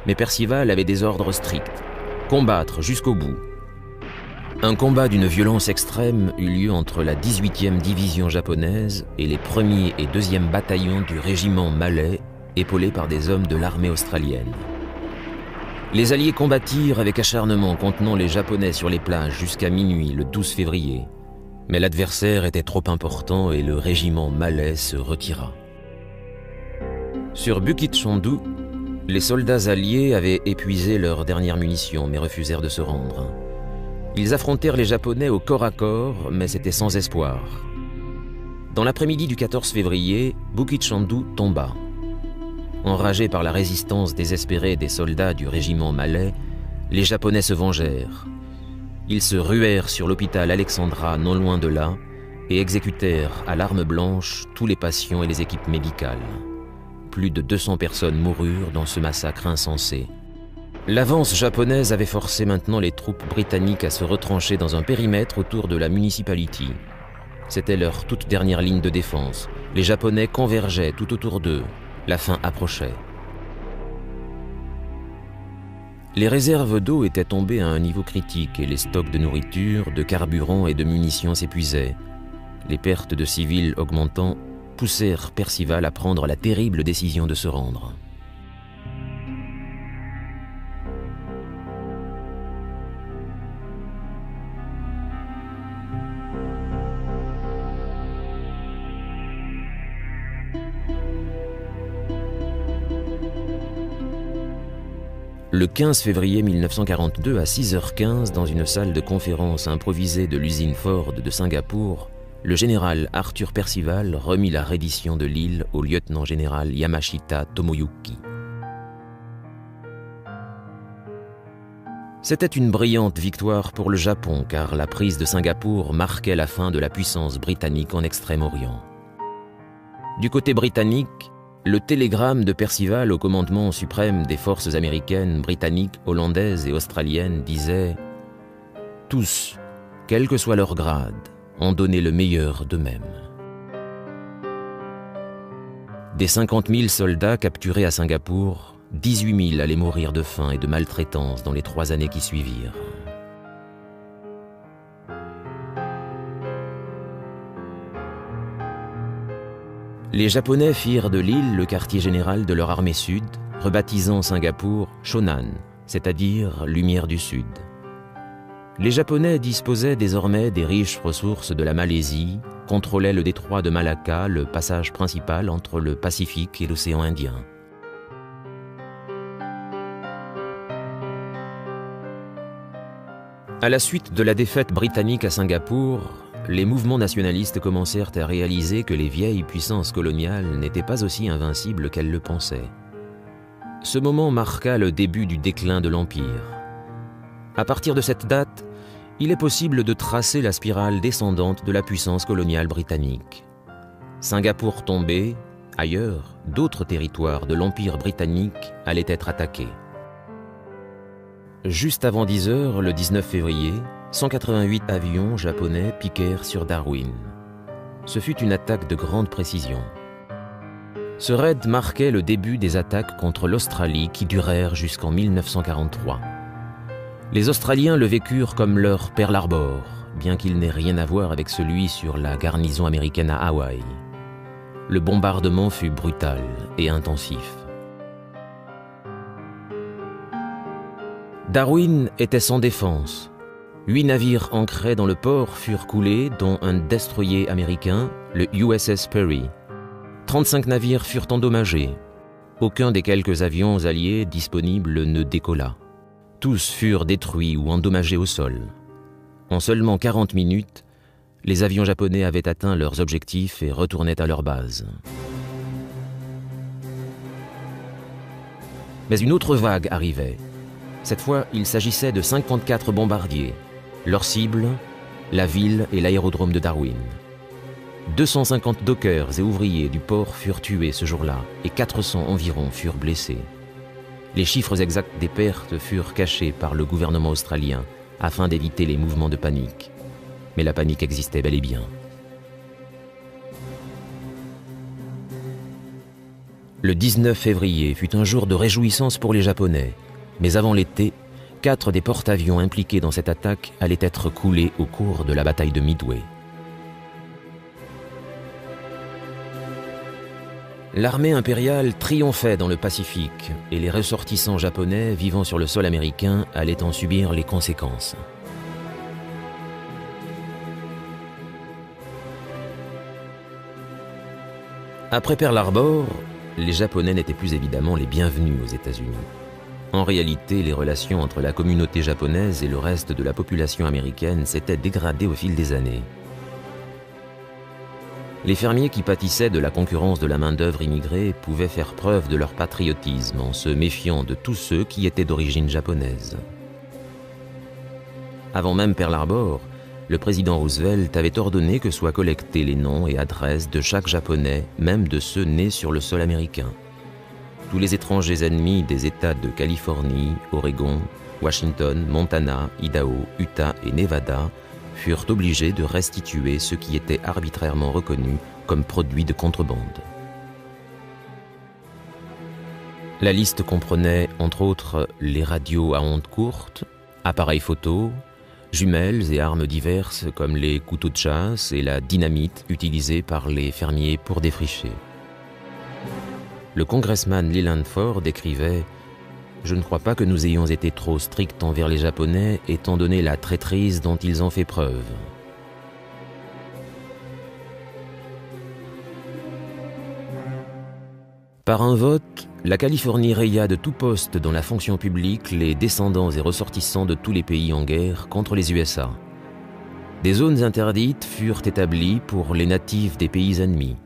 mais Percival avait des ordres stricts, combattre jusqu'au bout. Un combat d'une violence extrême eut lieu entre la 18e division japonaise et les 1er et 2e bataillons du régiment malais, épaulés par des hommes de l'armée australienne. Les Alliés combattirent avec acharnement contenant les Japonais sur les plages jusqu'à minuit le 12 février. Mais l'adversaire était trop important et le régiment malais se retira. Sur Bukit Chandu, Les soldats alliés avaient épuisé leurs dernières munitions, mais refusèrent de se rendre. Ils affrontèrent les Japonais au corps à corps, mais c'était sans espoir. Dans l'après-midi du 14 février, Bukit Chandu tomba. Enragés par la résistance désespérée des soldats du régiment malais, les Japonais se vengèrent. Ils se ruèrent sur l'hôpital Alexandra, non loin de là, et exécutèrent à l'arme blanche tous les patients et les équipes médicales. Plus de 200 personnes moururent dans ce massacre insensé. L'avance japonaise avait forcé maintenant les troupes britanniques à se retrancher dans un périmètre autour de la municipality. C'était leur toute dernière ligne de défense. Les Japonais convergeaient tout autour d'eux. La fin approchait. Les réserves d'eau étaient tombées à un niveau critique et les stocks de nourriture, de carburant et de munitions s'épuisaient. Les pertes de civils augmentant poussèrent Percival à prendre la terrible décision de se rendre. Le 15 février 1942, à 6h15, dans une salle de conférence improvisée de l'usine Ford de Singapour, le général Arthur Percival remit la reddition de l'île au lieutenant-général Yamashita Tomoyuki. C'était une brillante victoire pour le Japon, car la prise de Singapour marquait la fin de la puissance britannique en Extrême-Orient. Du côté britannique, le télégramme de Percival au commandement suprême des forces américaines, britanniques, hollandaises et australiennes disait « Tous, quel que soit leur grade, ont donné le meilleur d'eux-mêmes. » Des 50 000 soldats capturés à Singapour, 18 000 allaient mourir de faim et de maltraitance dans les 3 années qui suivirent. Les Japonais firent de l'île le quartier général de leur armée sud, rebaptisant Singapour Shonan, c'est-à-dire Lumière du Sud. Les Japonais disposaient désormais des riches ressources de la Malaisie, contrôlaient le détroit de Malacca, le passage principal entre le Pacifique et l'océan Indien. À la suite de la défaite britannique à Singapour, les mouvements nationalistes commencèrent à réaliser que les vieilles puissances coloniales n'étaient pas aussi invincibles qu'elles le pensaient. Ce moment marqua le début du déclin de l'Empire. À partir de cette date, il est possible de tracer la spirale descendante de la puissance coloniale britannique. Singapour tombé, ailleurs, d'autres territoires de l'Empire britannique allaient être attaqués. Juste avant 10 heures, le 19 février, 188 avions japonais piquèrent sur Darwin. Ce fut une attaque de grande précision. Ce raid marquait le début des attaques contre l'Australie qui durèrent jusqu'en 1943. Les Australiens le vécurent comme leur Pearl Harbor, bien qu'il n'ait rien à voir avec celui sur la garnison américaine à Hawaï. Le bombardement fut brutal et intensif. Darwin était sans défense. 8 navires ancrés dans le port furent coulés, dont un destroyer américain, le USS Perry. 35 navires furent endommagés. Aucun des quelques avions alliés disponibles ne décolla. Tous furent détruits ou endommagés au sol. En seulement 40 minutes, les avions japonais avaient atteint leurs objectifs et retournaient à leur base. Mais une autre vague arrivait. Cette fois, il s'agissait de 54 bombardiers. Leur cible, la ville et l'aérodrome de Darwin. 250 dockers et ouvriers du port furent tués ce jour-là et 400 environ furent blessés. Les chiffres exacts des pertes furent cachés par le gouvernement australien afin d'éviter les mouvements de panique. Mais la panique existait bel et bien. Le 19 février fut un jour de réjouissance pour les Japonais, mais avant l'été, 4 des porte-avions impliqués dans cette attaque allaient être coulés au cours de la bataille de Midway. L'armée impériale triomphait dans le Pacifique et les ressortissants japonais vivant sur le sol américain allaient en subir les conséquences. Après Pearl Harbor, les Japonais n'étaient plus évidemment les bienvenus aux États-Unis. En réalité, les relations entre la communauté japonaise et le reste de la population américaine s'étaient dégradées au fil des années. Les fermiers qui pâtissaient de la concurrence de la main-d'œuvre immigrée pouvaient faire preuve de leur patriotisme en se méfiant de tous ceux qui étaient d'origine japonaise. Avant même Pearl Harbor, le président Roosevelt avait ordonné que soient collectés les noms et adresses de chaque Japonais, même de ceux nés sur le sol américain. Tous les étrangers ennemis des États de Californie, Oregon, Washington, Montana, Idaho, Utah et Nevada furent obligés de restituer ce qui était arbitrairement reconnu comme produit de contrebande. La liste comprenait, entre autres, les radios à ondes courtes, appareils photo, jumelles et armes diverses comme les couteaux de chasse et la dynamite utilisée par les fermiers pour défricher. Le congressman Leland Ford écrivait « Je ne crois pas que nous ayons été trop stricts envers les Japonais étant donné la traîtrise dont ils ont fait preuve. » Par un vote, la Californie raya de tout poste dans la fonction publique les descendants et ressortissants de tous les pays en guerre contre les USA. Des zones interdites furent établies pour les natifs des pays ennemis.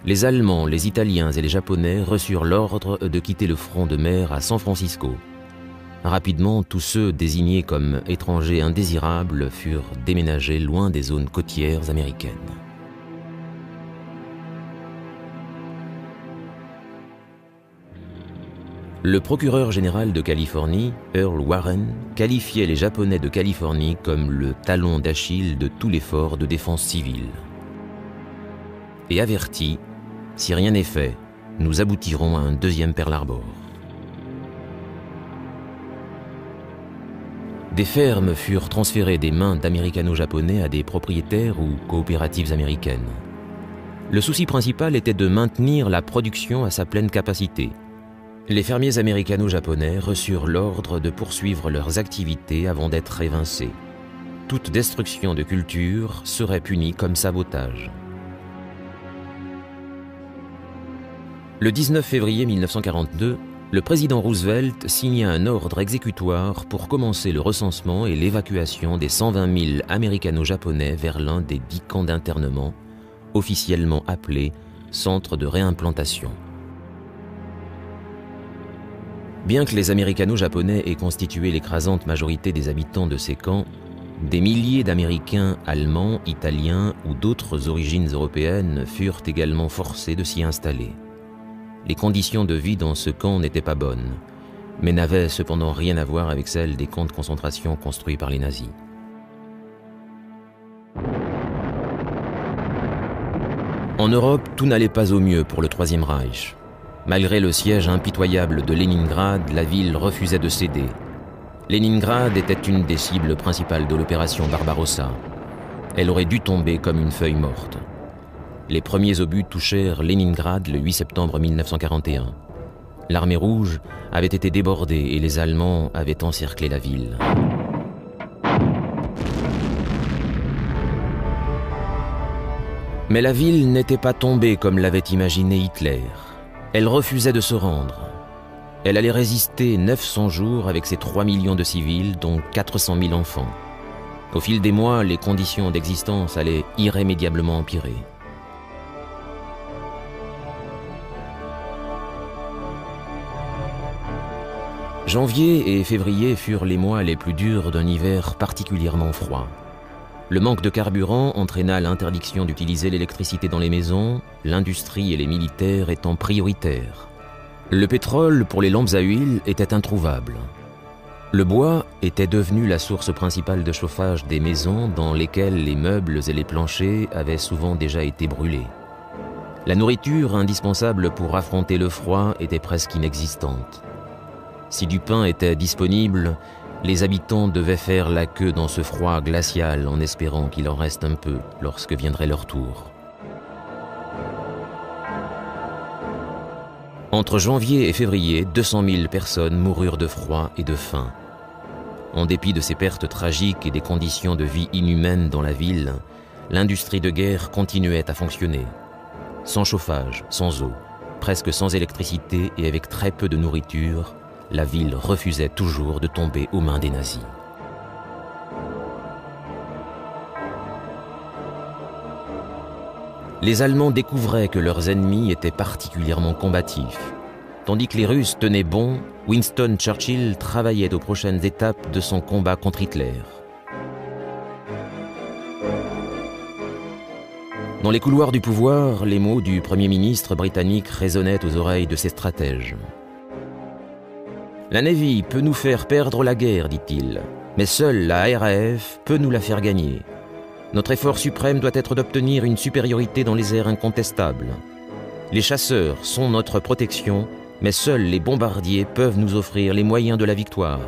Les Allemands, les Italiens et les Japonais reçurent l'ordre de quitter le front de mer à San Francisco. Rapidement, tous ceux désignés comme étrangers indésirables furent déménagés loin des zones côtières américaines. Le procureur général de Californie, Earl Warren, qualifiait les Japonais de Californie comme le talon d'Achille de tout l'effort de défense civile. Et avertit, si rien n'est fait, nous aboutirons à un deuxième Pearl Harbor. Des fermes furent transférées des mains d'américano-japonais à des propriétaires ou coopératives américaines. Le souci principal était de maintenir la production à sa pleine capacité. Les fermiers américano-japonais reçurent l'ordre de poursuivre leurs activités avant d'être évincés. Toute destruction de culture serait punie comme sabotage. Le 19 février 1942, le président Roosevelt signa un ordre exécutoire pour commencer le recensement et l'évacuation des 120 000 américano-japonais vers l'un des 10 camps d'internement, officiellement appelés centres de réimplantation. Bien que les américano-japonais aient constitué l'écrasante majorité des habitants de ces camps, des milliers d'Américains, Allemands, Italiens ou d'autres origines européennes furent également forcés de s'y installer. Les conditions de vie dans ce camp n'étaient pas bonnes, mais n'avaient cependant rien à voir avec celles des camps de concentration construits par les nazis. En Europe, tout n'allait pas au mieux pour le Troisième Reich. Malgré le siège impitoyable de Leningrad, la ville refusait de céder. Leningrad était une des cibles principales de l'opération Barbarossa. Elle aurait dû tomber comme une feuille morte. Les premiers obus touchèrent Leningrad le 8 septembre 1941. L'armée rouge avait été débordée et les Allemands avaient encerclé la ville. Mais la ville n'était pas tombée comme l'avait imaginé Hitler. Elle refusait de se rendre. Elle allait résister 900 jours avec ses 3 millions de civils, dont 400 000 enfants. Au fil des mois, les conditions d'existence allaient irrémédiablement empirer. Janvier et février furent les mois les plus durs d'un hiver particulièrement froid. Le manque de carburant entraîna l'interdiction d'utiliser l'électricité dans les maisons, l'industrie et les militaires étant prioritaires. Le pétrole pour les lampes à huile était introuvable. Le bois était devenu la source principale de chauffage des maisons dans lesquelles les meubles et les planchers avaient souvent déjà été brûlés. La nourriture indispensable pour affronter le froid était presque inexistante. Si du pain était disponible, les habitants devaient faire la queue dans ce froid glacial en espérant qu'il en reste un peu lorsque viendrait leur tour. Entre janvier et février, 200 000 personnes moururent de froid et de faim. En dépit de ces pertes tragiques et des conditions de vie inhumaines dans la ville, l'industrie de guerre continuait à fonctionner. Sans chauffage, sans eau, presque sans électricité et avec très peu de nourriture, la ville refusait toujours de tomber aux mains des nazis. Les Allemands découvraient que leurs ennemis étaient particulièrement combatifs. Tandis que les Russes tenaient bon, Winston Churchill travaillait aux prochaines étapes de son combat contre Hitler. Dans les couloirs du pouvoir, les mots du Premier ministre britannique résonnaient aux oreilles de ses stratèges. « La Navy peut nous faire perdre la guerre, dit-il, mais seule la RAF peut nous la faire gagner. Notre effort suprême doit être d'obtenir une supériorité dans les airs incontestable. Les chasseurs sont notre protection, mais seuls les bombardiers peuvent nous offrir les moyens de la victoire. »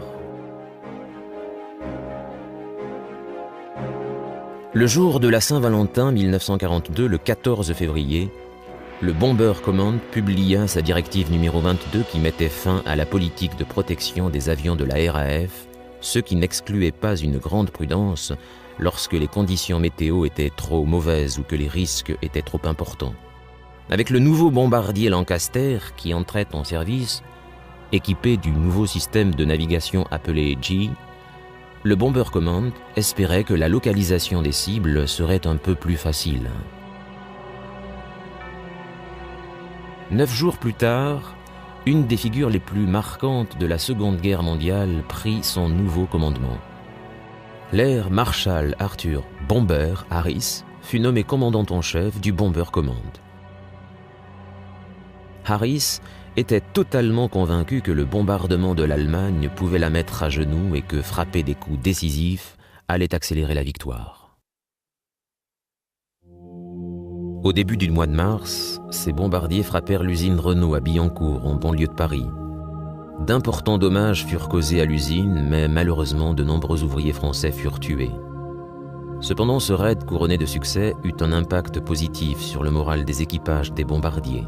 Le jour de la Saint-Valentin 1942, le 14 février, le Bomber Command publia sa directive numéro 22 qui mettait fin à la politique de protection des avions de la RAF, ce qui n'excluait pas une grande prudence lorsque les conditions météo étaient trop mauvaises ou que les risques étaient trop importants. Avec le nouveau bombardier Lancaster qui entrait en service, équipé du nouveau système de navigation appelé G, le Bomber Command espérait que la localisation des cibles serait un peu plus facile. 9 jours plus tard, une des figures les plus marquantes de la Seconde Guerre mondiale prit son nouveau commandement. L'air Marshal Arthur Bomber Harris fut nommé commandant en chef du Bomber Command. Harris était totalement convaincu que le bombardement de l'Allemagne pouvait la mettre à genoux et que frapper des coups décisifs allait accélérer la victoire. Au début du mois de mars, ces bombardiers frappèrent l'usine Renault à Billancourt, en banlieue de Paris. D'importants dommages furent causés à l'usine, mais malheureusement de nombreux ouvriers français furent tués. Cependant, ce raid couronné de succès eut un impact positif sur le moral des équipages des bombardiers.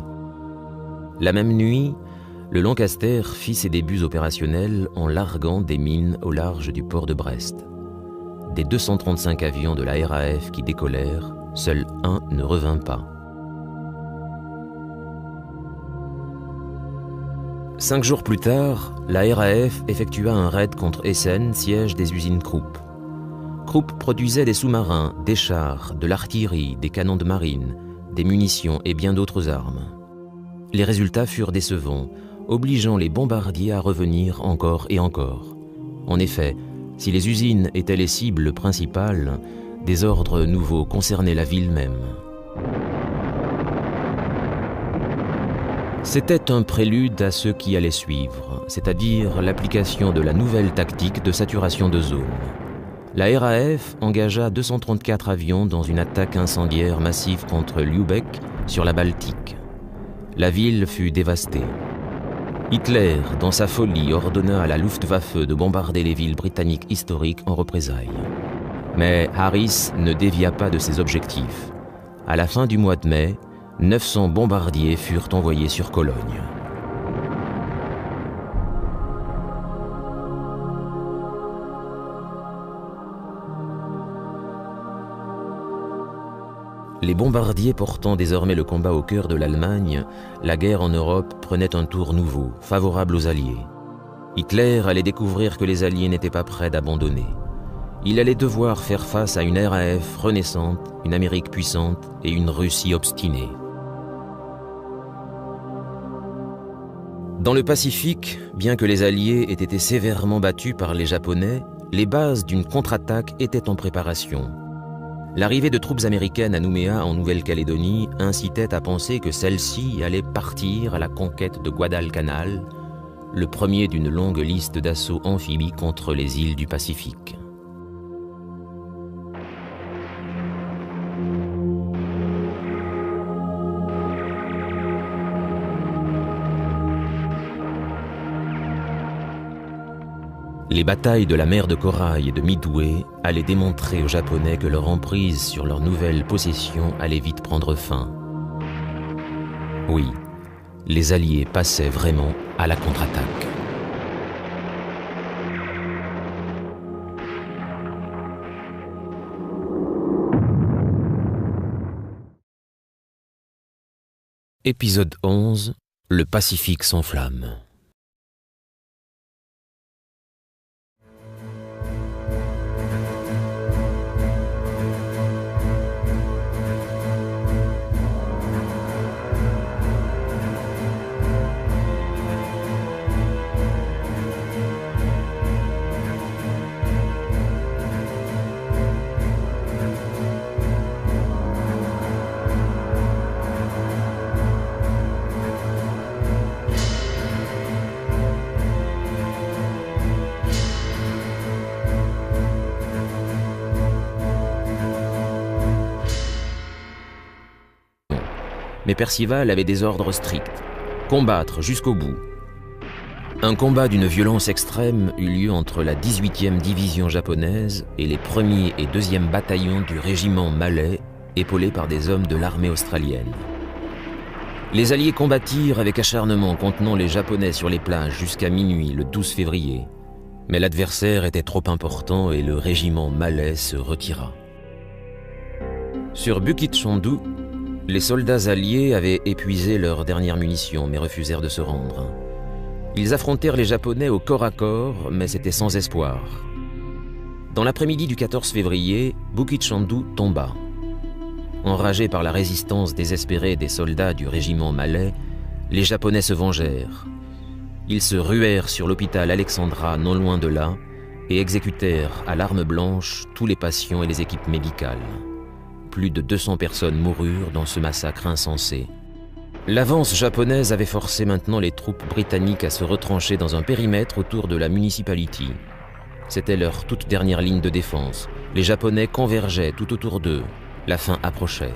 La même nuit, le Lancaster fit ses débuts opérationnels en larguant des mines au large du port de Brest. Des 235 avions de la RAF qui décollèrent, seul un ne revint pas. 5 jours plus tard, la RAF effectua un raid contre Essen, siège des usines Krupp. Krupp produisait des sous-marins, des chars, de l'artillerie, des canons de marine, des munitions et bien d'autres armes. Les résultats furent décevants, obligeant les bombardiers à revenir encore et encore. En effet, si les usines étaient les cibles principales, des ordres nouveaux concernaient la ville même. C'était un prélude à ce qui allait suivre, c'est-à-dire l'application de la nouvelle tactique de saturation de zone. La RAF engagea 234 avions dans une attaque incendiaire massive contre Lübeck sur la Baltique. La ville fut dévastée. Hitler, dans sa folie, ordonna à la Luftwaffe de bombarder les villes britanniques historiques en représailles. Mais Harris ne dévia pas de ses objectifs. À la fin du mois de mai, 900 bombardiers furent envoyés sur Cologne. Les bombardiers portant désormais le combat au cœur de l'Allemagne, la guerre en Europe prenait un tour nouveau, favorable aux Alliés. Hitler allait découvrir que les Alliés n'étaient pas prêts d'abandonner. Il allait devoir faire face à une RAF renaissante, une Amérique puissante et une Russie obstinée. Dans le Pacifique, bien que les Alliés aient été sévèrement battus par les Japonais, les bases d'une contre-attaque étaient en préparation. L'arrivée de troupes américaines à Nouméa en Nouvelle-Calédonie incitait à penser que celle-ci allait partir à la conquête de Guadalcanal, le premier d'une longue liste d'assauts amphibies contre les îles du Pacifique. Les batailles de la mer de Corail et de Midway allaient démontrer aux Japonais que leur emprise sur leur nouvelle possession allait vite prendre fin. Oui, les Alliés passaient vraiment à la contre-attaque. Épisode 11. Le Pacifique s'enflamme. Mais Percival avait des ordres stricts. Combattre jusqu'au bout. Un combat d'une violence extrême eut lieu entre la 18e division japonaise et les 1er et 2e bataillons du régiment malais, épaulés par des hommes de l'armée australienne. Les Alliés combattirent avec acharnement contenant les Japonais sur les plages jusqu'à minuit le 12 février. Mais l'adversaire était trop important et le régiment malais se retira. Sur Bukit Chandu, les soldats alliés avaient épuisé leurs dernières munitions, mais refusèrent de se rendre. Ils affrontèrent les Japonais au corps à corps, mais c'était sans espoir. Dans l'après-midi du 14 février, Bukit Chandu tomba. Enragés par la résistance désespérée des soldats du régiment malais, les Japonais se vengèrent. Ils se ruèrent sur l'hôpital Alexandra, non loin de là, et exécutèrent à l'arme blanche tous les patients et les équipes médicales. Plus de 200 personnes moururent dans ce massacre insensé. L'avance japonaise avait forcé maintenant les troupes britanniques à se retrancher dans un périmètre autour de la municipality. C'était leur toute dernière ligne de défense. Les Japonais convergeaient tout autour d'eux. La fin approchait.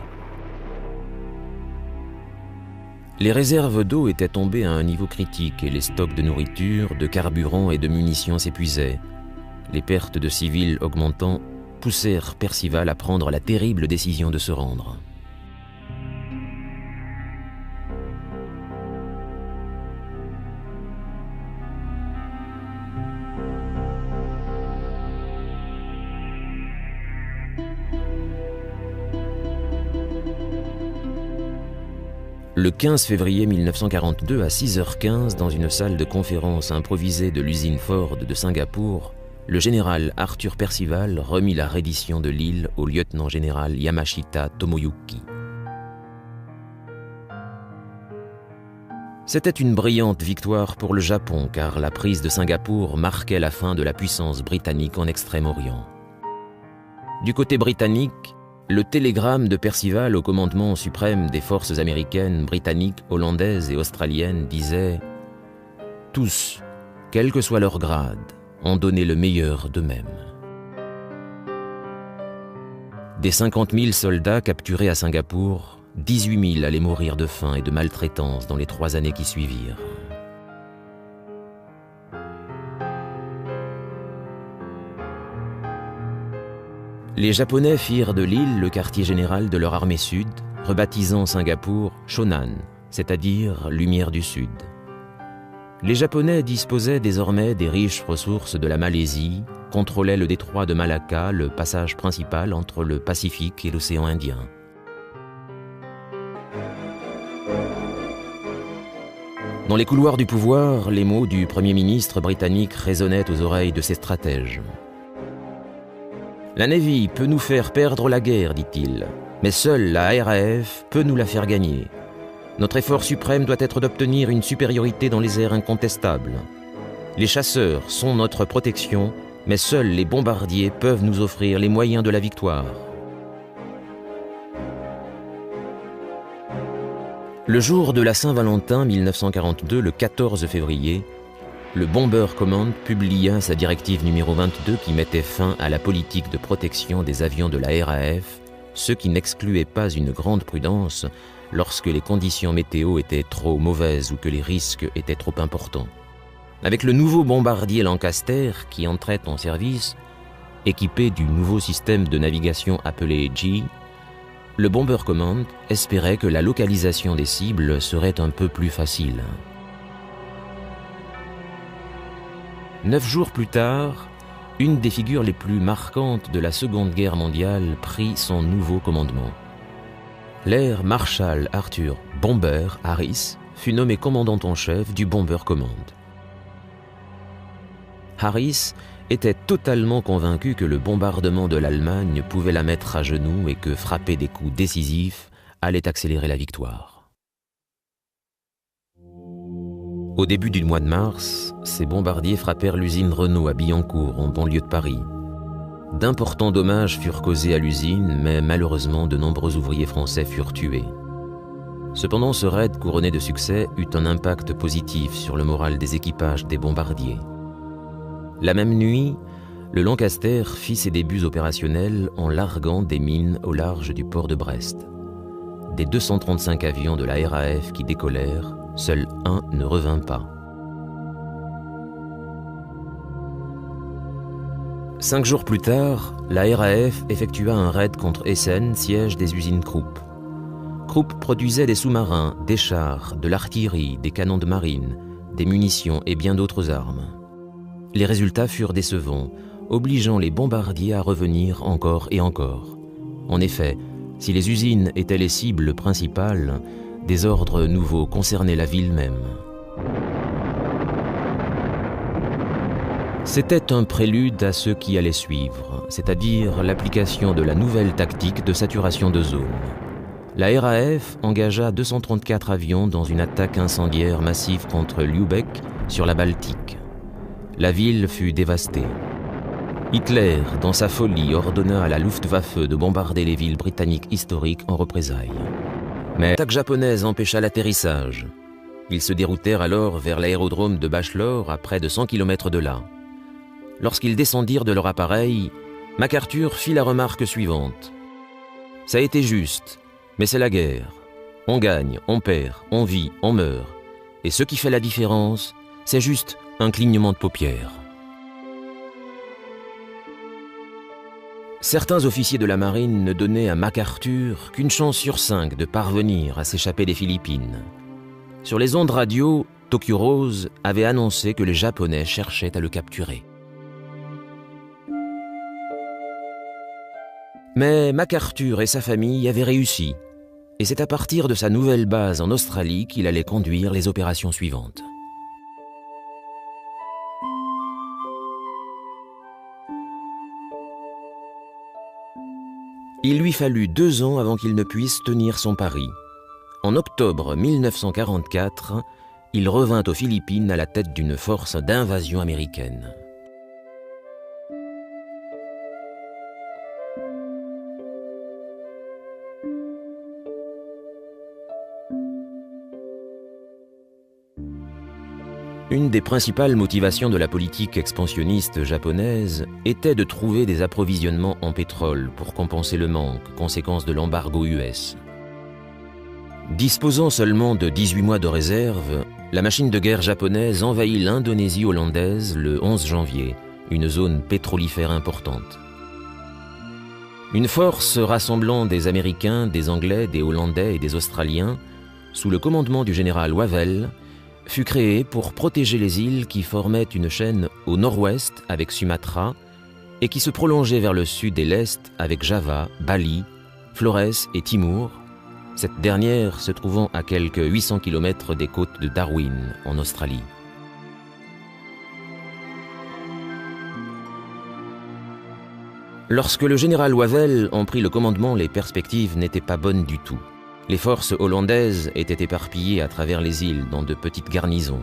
Les réserves d'eau étaient tombées à un niveau critique et les stocks de nourriture, de carburant et de munitions s'épuisaient. Les pertes de civils augmentant poussèrent Percival à prendre la terrible décision de se rendre. Le 15 février 1942, à 6h15, dans une salle de conférence improvisée de l'usine Ford de Singapour, le général Arthur Percival remit la reddition de l'île au lieutenant-général Yamashita Tomoyuki. C'était une brillante victoire pour le Japon, car la prise de Singapour marquait la fin de la puissance britannique en Extrême-Orient. Du côté britannique, le télégramme de Percival au commandement suprême des forces américaines, britanniques, hollandaises et australiennes disait « Tous, quel que soit leur grade, ont donné le meilleur d'eux-mêmes. » Des 50 000 soldats capturés à Singapour, 18 000 allaient mourir de faim et de maltraitance dans les 3 années qui suivirent. Les Japonais firent de l'île le quartier général de leur armée sud, rebaptisant Singapour Shonan, c'est-à-dire Lumière du Sud. Les Japonais disposaient désormais des riches ressources de la Malaisie, contrôlaient le détroit de Malacca, le passage principal entre le Pacifique et l'océan Indien. Dans les couloirs du pouvoir, les mots du Premier ministre britannique résonnaient aux oreilles de ses stratèges. « La Navy peut nous faire perdre la guerre, dit-il, mais seule la RAF peut nous la faire gagner. Notre effort suprême doit être d'obtenir une supériorité dans les airs incontestables. Les chasseurs sont notre protection, mais seuls les bombardiers peuvent nous offrir les moyens de la victoire. » Le jour de la Saint-Valentin 1942, le 14 février, le Bomber Command publia sa directive numéro 22 qui mettait fin à la politique de protection des avions de la RAF, ce qui n'excluait pas une grande prudence lorsque les conditions météo étaient trop mauvaises ou que les risques étaient trop importants. Avec le nouveau bombardier Lancaster qui entrait en service, équipé du nouveau système de navigation appelé G, le Bomber Command espérait que la localisation des cibles serait un peu plus facile. 9 jours plus tard, une des figures les plus marquantes de la Seconde Guerre mondiale prit son nouveau commandement. L'air Marshal Arthur Bomber Harris fut nommé commandant en chef du Bomber Command. Harris était totalement convaincu que le bombardement de l'Allemagne pouvait la mettre à genoux et que frapper des coups décisifs allait accélérer la victoire. Au début du mois de mars, ces bombardiers frappèrent l'usine Renault à Billancourt, en banlieue de Paris. D'importants dommages furent causés à l'usine, mais malheureusement de nombreux ouvriers français furent tués. Cependant, ce raid couronné de succès eut un impact positif sur le moral des équipages des bombardiers. La même nuit, le Lancaster fit ses débuts opérationnels en larguant des mines au large du port de Brest. Des 235 avions de la RAF qui décollèrent, seul un ne revint pas. 5 jours plus tard, la RAF effectua un raid contre Essen, siège des usines Krupp. Krupp produisait des sous-marins, des chars, de l'artillerie, des canons de marine, des munitions et bien d'autres armes. Les résultats furent décevants, obligeant les bombardiers à revenir encore et encore. En effet, si les usines étaient les cibles principales, des ordres nouveaux concernaient la ville même. C'était un prélude à ce qui allait suivre, c'est-à-dire l'application de la nouvelle tactique de saturation de zone. La RAF engagea 234 avions dans une attaque incendiaire massive contre Lübeck sur la Baltique. La ville fut dévastée. Hitler, dans sa folie, ordonna à la Luftwaffe de bombarder les villes britanniques historiques en représailles. Mais l'attaque japonaise empêcha l'atterrissage. Ils se déroutèrent alors vers l'aérodrome de Bachelor, à près de 100 km de là. Lorsqu'ils descendirent de leur appareil, MacArthur fit la remarque suivante. « Ça a été juste, mais c'est la guerre. On gagne, on perd, on vit, on meurt. Et ce qui fait la différence, c'est juste un clignement de paupières. » Certains officiers de la marine ne donnaient à MacArthur qu'une chance sur 5 de parvenir à s'échapper des Philippines. Sur les ondes radio, Tokyo Rose avait annoncé que les Japonais cherchaient à le capturer. Mais MacArthur et sa famille avaient réussi, et c'est à partir de sa nouvelle base en Australie qu'il allait conduire les opérations suivantes. Il lui fallut 2 ans avant qu'il ne puisse tenir son pari. En octobre 1944, il revint aux Philippines à la tête d'une force d'invasion américaine. Une des principales motivations de la politique expansionniste japonaise était de trouver des approvisionnements en pétrole pour compenser le manque, conséquence de l'embargo US. Disposant seulement de 18 mois de réserve, la machine de guerre japonaise envahit l'Indonésie hollandaise le 11 janvier, une zone pétrolifère importante. Une force rassemblant des Américains, des Anglais, des Hollandais et des Australiens, sous le commandement du général Wavell, fut créée pour protéger les îles qui formaient une chaîne au nord-ouest avec Sumatra et qui se prolongeait vers le sud et l'est avec Java, Bali, Flores et Timor, cette dernière se trouvant à quelques 800 km des côtes de Darwin, en Australie. Lorsque le général Wavell en prit le commandement, les perspectives n'étaient pas bonnes du tout. Les forces hollandaises étaient éparpillées à travers les îles dans de petites garnisons.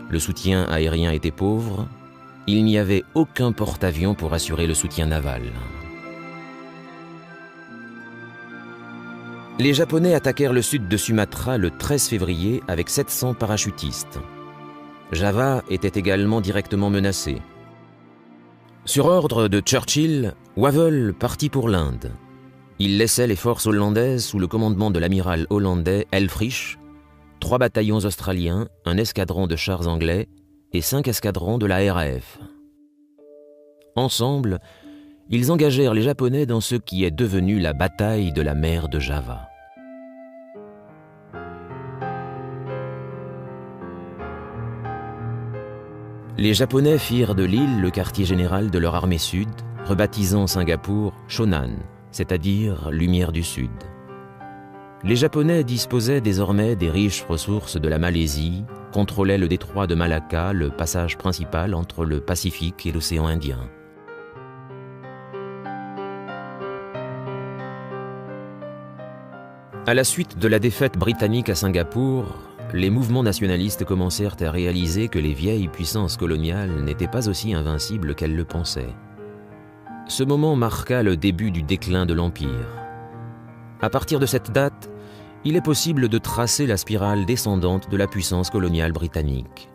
Le soutien aérien était pauvre, il n'y avait aucun porte-avions pour assurer le soutien naval. Les Japonais attaquèrent le sud de Sumatra le 13 février avec 700 parachutistes. Java était également directement menacée. Sur ordre de Churchill, Wavell partit pour l'Inde. Il laissait les forces hollandaises sous le commandement de l'amiral hollandais Helfrich, 3 bataillons australiens, un escadron de chars anglais et 5 escadrons de la RAF. Ensemble, ils engagèrent les Japonais dans ce qui est devenu la bataille de la mer de Java. Les Japonais firent de l'île le quartier général de leur armée sud, rebaptisant Singapour Shonan, c'est-à-dire Lumière du Sud. Les Japonais disposaient désormais des riches ressources de la Malaisie, contrôlaient le détroit de Malacca, le passage principal entre le Pacifique et l'océan Indien. À la suite de la défaite britannique à Singapour, les mouvements nationalistes commencèrent à réaliser que les vieilles puissances coloniales n'étaient pas aussi invincibles qu'elles le pensaient. Ce moment marqua le début du déclin de l'Empire. À partir de cette date, il est possible de tracer la spirale descendante de la puissance coloniale britannique.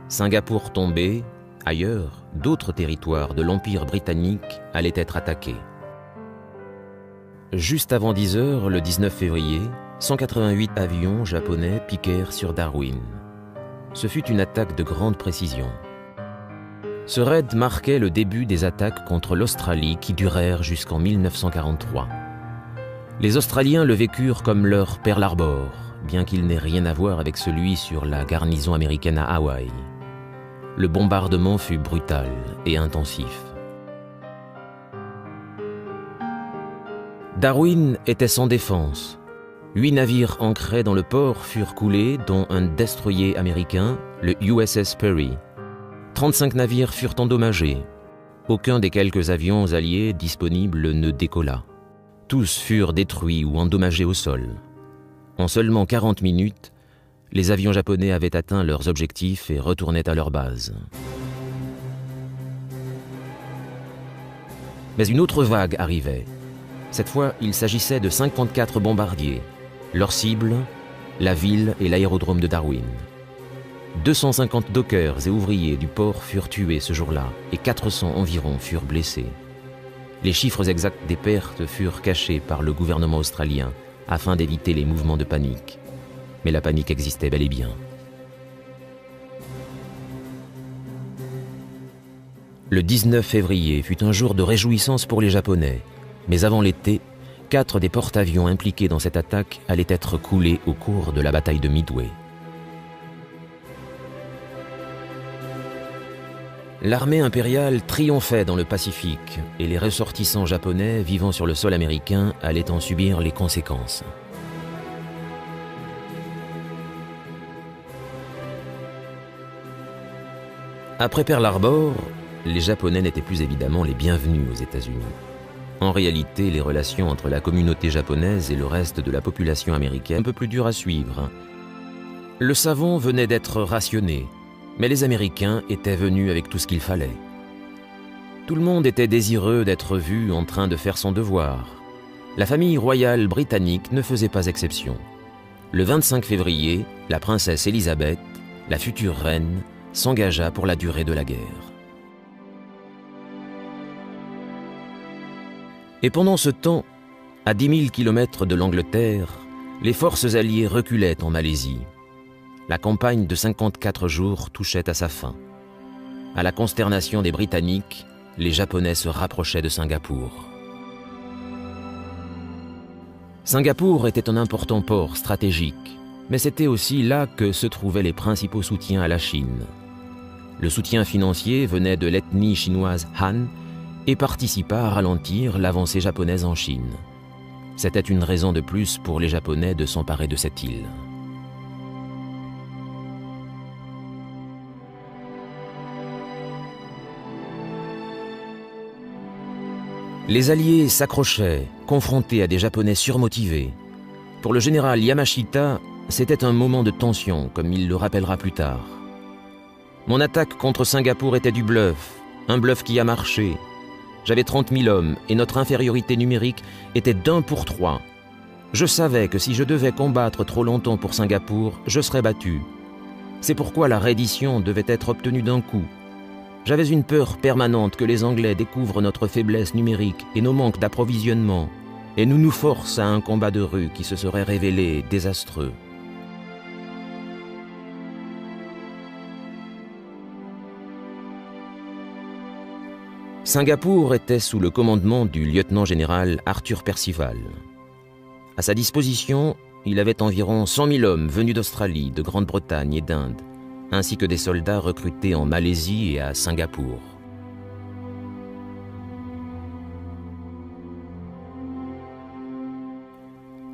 Singapour tombé, ailleurs, d'autres territoires de l'Empire britannique allaient être attaqués. Juste avant 10 heures, le 19 février, 188 avions japonais piquèrent sur Darwin. Ce fut une attaque de grande précision. Ce raid marquait le début des attaques contre l'Australie qui durèrent jusqu'en 1943. Les Australiens le vécurent comme leur Pearl Harbor, bien qu'il n'ait rien à voir avec celui sur la garnison américaine à Hawaï. Le bombardement fut brutal et intensif. Darwin était sans défense. 8 navires ancrés dans le port furent coulés, dont un destroyer américain, le USS Perry. 35 navires furent endommagés. Aucun des quelques avions alliés disponibles ne décolla. Tous furent détruits ou endommagés au sol. En seulement 40 minutes, les avions japonais avaient atteint leurs objectifs et retournaient à leur base. Mais une autre vague arrivait. Cette fois, il s'agissait de 54 bombardiers. Leur cible, la ville et l'aérodrome de Darwin. 250 dockers et ouvriers du port furent tués ce jour-là et 400 environ furent blessés. Les chiffres exacts des pertes furent cachés par le gouvernement australien afin d'éviter les mouvements de panique. Mais la panique existait bel et bien. Le 19 février fut un jour de réjouissance pour les Japonais, mais avant l'été, 4 des porte-avions impliqués dans cette attaque allaient être coulés au cours de la bataille de Midway. L'armée impériale triomphait dans le Pacifique et les ressortissants japonais vivant sur le sol américain allaient en subir les conséquences. Après Pearl Harbor, les Japonais n'étaient plus évidemment les bienvenus aux États-Unis. En réalité, les relations entre la communauté japonaise et le reste de la population américaine un peu plus dures à suivre. Le savon venait d'être rationné, mais les Américains étaient venus avec tout ce qu'il fallait. Tout le monde était désireux d'être vu en train de faire son devoir. La famille royale britannique ne faisait pas exception. Le 25 février, la princesse Élisabeth, la future reine, s'engagea pour la durée de la guerre. Et pendant ce temps, à 10 000 kilomètres de l'Angleterre, les forces alliées reculaient en Malaisie. La campagne de 54 jours touchait à sa fin. À la consternation des Britanniques, les Japonais se rapprochaient de Singapour. Singapour était un important port stratégique, mais c'était aussi là que se trouvaient les principaux soutiens à la Chine. Le soutien financier venait de l'ethnie chinoise Han et participa à ralentir l'avancée japonaise en Chine. C'était une raison de plus pour les Japonais de s'emparer de cette île. Les Alliés s'accrochaient, confrontés à des Japonais surmotivés. Pour le général Yamashita, c'était un moment de tension, comme il le rappellera plus tard. « Mon attaque contre Singapour était du bluff, un bluff qui a marché. J'avais 30 000 hommes et notre infériorité numérique était d'1 pour 3. Je savais que si je devais combattre trop longtemps pour Singapour, je serais battu. C'est pourquoi la reddition devait être obtenue d'un coup. J'avais une peur permanente que les Anglais découvrent notre faiblesse numérique et nos manques d'approvisionnement, et nous forcent à un combat de rue qui se serait révélé désastreux. » Singapour était sous le commandement du lieutenant-général Arthur Percival. À sa disposition, il avait environ 100 000 hommes venus d'Australie, de Grande-Bretagne et d'Inde, ainsi que des soldats recrutés en Malaisie et à Singapour.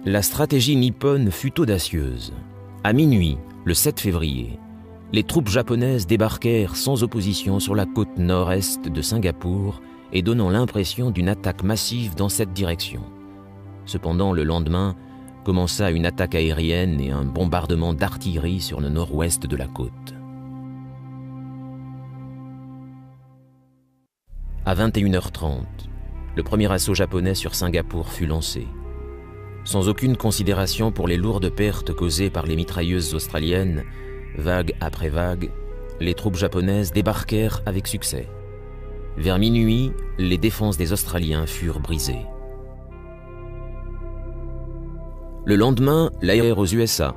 La stratégie nippone fut audacieuse. À minuit, le 7 février, les troupes japonaises débarquèrent sans opposition sur la côte nord-est de Singapour et donnant l'impression d'une attaque massive dans cette direction. Cependant, le lendemain, commença une attaque aérienne et un bombardement d'artillerie sur le nord-ouest de la côte. À 21h30, le premier assaut japonais sur Singapour fut lancé. Sans aucune considération pour les lourdes pertes causées par les mitrailleuses australiennes, vague après vague, les troupes japonaises débarquèrent avec succès. Vers minuit, les défenses des Australiens furent brisées. Le lendemain, la guerre aux USA.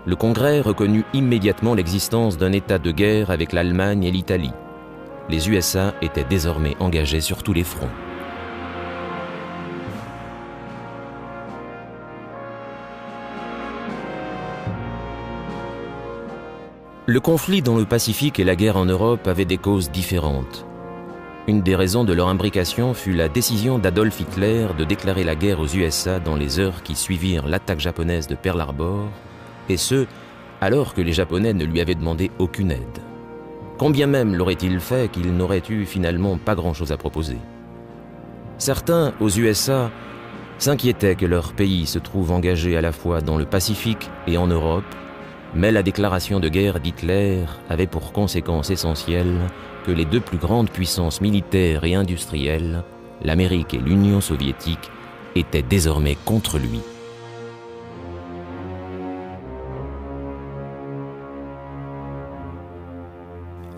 Le Congrès reconnut immédiatement l'existence d'un état de guerre avec l'Allemagne et l'Italie. Les USA étaient désormais engagés sur tous les fronts. Le conflit dans le Pacifique et la guerre en Europe avaient des causes différentes. Une des raisons de leur imbrication fut la décision d'Adolf Hitler de déclarer la guerre aux USA dans les heures qui suivirent l'attaque japonaise de Pearl Harbor, et ce, alors que les Japonais ne lui avaient demandé aucune aide. Combien même l'aurait-il fait qu'il n'aurait eu finalement pas grand-chose à proposer. Certains, aux USA, s'inquiétaient que leur pays se trouve engagé à la fois dans le Pacifique et en Europe, mais la déclaration de guerre d'Hitler avait pour conséquence essentielle que les deux plus grandes puissances militaires et industrielles, l'Amérique et l'Union soviétique, étaient désormais contre lui.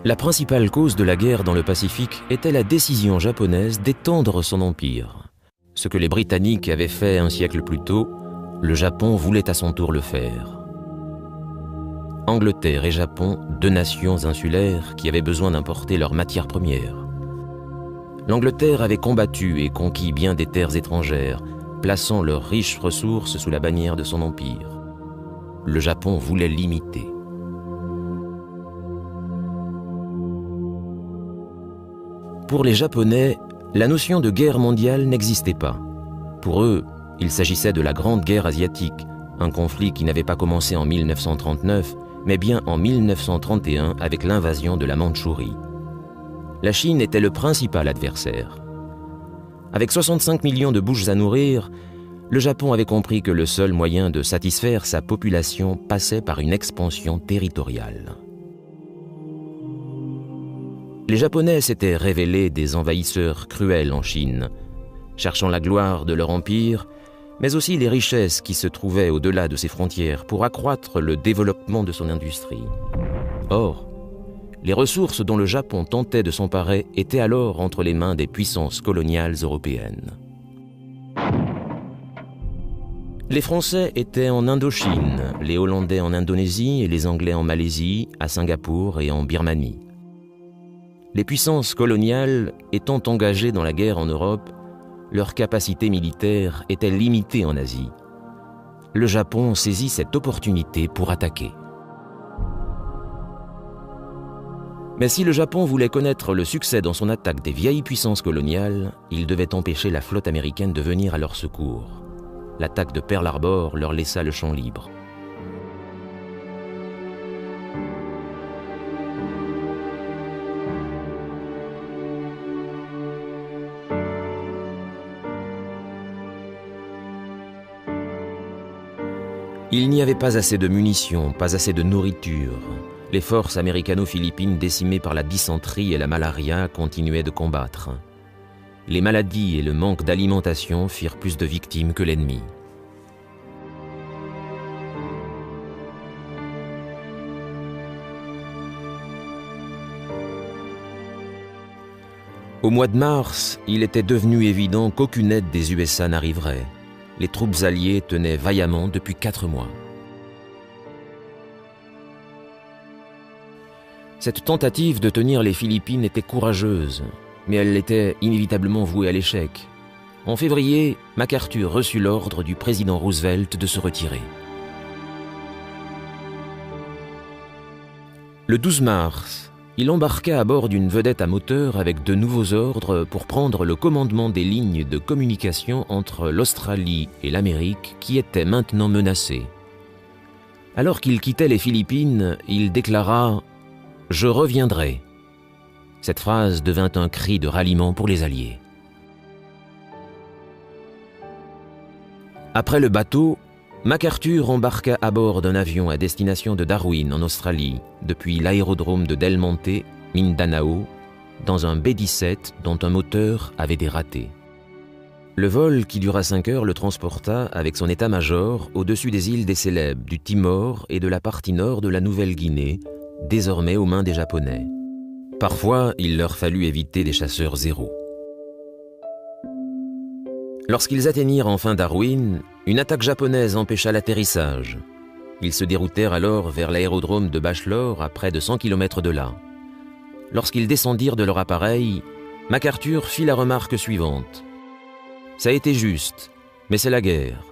La principale cause de la guerre dans le Pacifique était la décision japonaise d'étendre son empire. Ce que les Britanniques avaient fait un siècle plus tôt, le Japon voulait à son tour le faire. Angleterre et Japon, deux nations insulaires qui avaient besoin d'importer leurs matières premières. L'Angleterre avait combattu et conquis bien des terres étrangères, plaçant leurs riches ressources sous la bannière de son empire. Le Japon voulait l'imiter. Pour les Japonais, la notion de guerre mondiale n'existait pas. Pour eux, il s'agissait de la Grande Guerre asiatique, un conflit qui n'avait pas commencé en 1939, mais bien en 1931 avec l'invasion de la Mandchourie. La Chine était le principal adversaire. Avec 65 millions de bouches à nourrir, le Japon avait compris que le seul moyen de satisfaire sa population passait par une expansion territoriale. Les Japonais s'étaient révélés des envahisseurs cruels en Chine, cherchant la gloire de leur empire, mais aussi les richesses qui se trouvaient au-delà de ses frontières pour accroître le développement de son industrie. Or, les ressources dont le Japon tentait de s'emparer étaient alors entre les mains des puissances coloniales européennes. Les Français étaient en Indochine, les Hollandais en Indonésie et les Anglais en Malaisie, à Singapour et en Birmanie. Les puissances coloniales étant engagées dans la guerre en Europe, leur capacité militaire était limitée en Asie. Le Japon saisit cette opportunité pour attaquer. Mais si le Japon voulait connaître le succès dans son attaque des vieilles puissances coloniales, il devait empêcher la flotte américaine de venir à leur secours. L'attaque de Pearl Harbor leur laissa le champ libre. Il n'y avait pas assez de munitions, pas assez de nourriture. Les forces américano-philippines décimées par la dysenterie et la malaria continuaient de combattre. Les maladies et le manque d'alimentation firent plus de victimes que l'ennemi. Au mois de mars, il était devenu évident qu'aucune aide des USA n'arriverait. Les troupes alliées tenaient vaillamment depuis 4 mois. Cette tentative de tenir les Philippines était courageuse, mais elle était inévitablement vouée à l'échec. En février, MacArthur reçut l'ordre du président Roosevelt de se retirer. Le 12 mars, Il embarqua à bord d'une vedette à moteur avec de nouveaux ordres pour prendre le commandement des lignes de communication entre l'Australie et l'Amérique qui étaient maintenant menacées. Alors qu'il quittait les Philippines, il déclara « Je reviendrai ». Cette phrase devint un cri de ralliement pour les Alliés. Après le bateau, MacArthur embarqua à bord d'un avion à destination de Darwin en Australie, depuis l'aérodrome de Del Monte, Mindanao, dans un B-17 dont un moteur avait dératé. Le vol, qui dura 5 heures, le transporta avec son état-major au-dessus des îles des Célèbes, du Timor et de la partie nord de la Nouvelle-Guinée, désormais aux mains des Japonais. Parfois, il leur fallut éviter des chasseurs zéro. Lorsqu'ils atteignirent enfin Darwin, une attaque japonaise empêcha l'atterrissage. Ils se déroutèrent alors vers l'aérodrome de Bachelor à près de 100 km de là. Lorsqu'ils descendirent de leur appareil, MacArthur fit la remarque suivante. « Ça a été juste, mais c'est la guerre.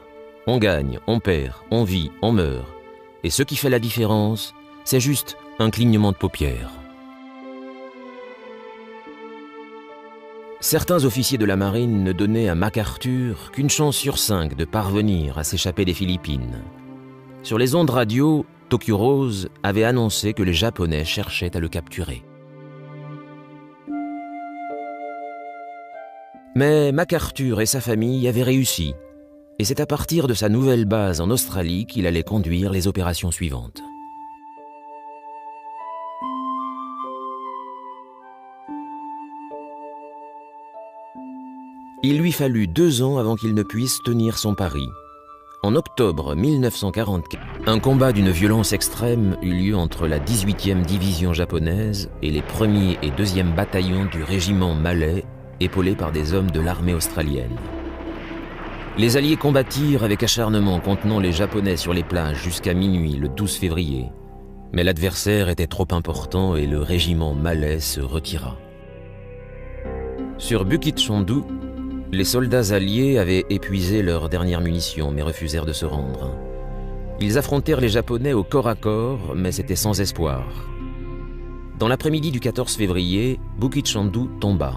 On gagne, on perd, on vit, on meurt. Et ce qui fait la différence, c'est juste un clignement de paupières. » Certains officiers de la marine ne donnaient à MacArthur qu'une chance sur 5 de parvenir à s'échapper des Philippines. Sur les ondes radio, Tokyo Rose avait annoncé que les Japonais cherchaient à le capturer. Mais MacArthur et sa famille avaient réussi, et c'est à partir de sa nouvelle base en Australie qu'il allait conduire les opérations suivantes. Il lui fallut 2 ans avant qu'il ne puisse tenir son pari. En octobre 1944, un combat d'une violence extrême eut lieu entre la 18e division japonaise et les 1er et 2e bataillons du régiment malais, épaulés par des hommes de l'armée australienne. Les Alliés combattirent avec acharnement contenant les Japonais sur les plages jusqu'à minuit le 12 février. Mais l'adversaire était trop important et le régiment malais se retira. Sur Bukit Chandu, les soldats alliés avaient épuisé leurs dernières munitions mais refusèrent de se rendre. Ils affrontèrent les Japonais au corps à corps, mais c'était sans espoir. Dans l'après-midi du 14 février, Bukit Chandu tomba.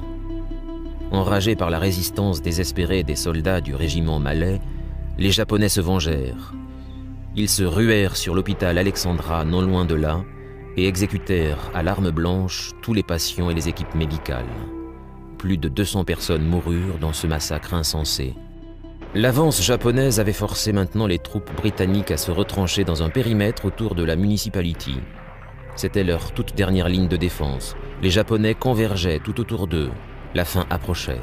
Enragés par la résistance désespérée des soldats du régiment malais, les Japonais se vengèrent. Ils se ruèrent sur l'hôpital Alexandra non loin de là et exécutèrent à l'arme blanche tous les patients et les équipes médicales. Plus de 200 personnes moururent dans ce massacre insensé. L'avance japonaise avait forcé maintenant les troupes britanniques à se retrancher dans un périmètre autour de la municipality. C'était leur toute dernière ligne de défense. Les Japonais convergeaient tout autour d'eux. La fin approchait.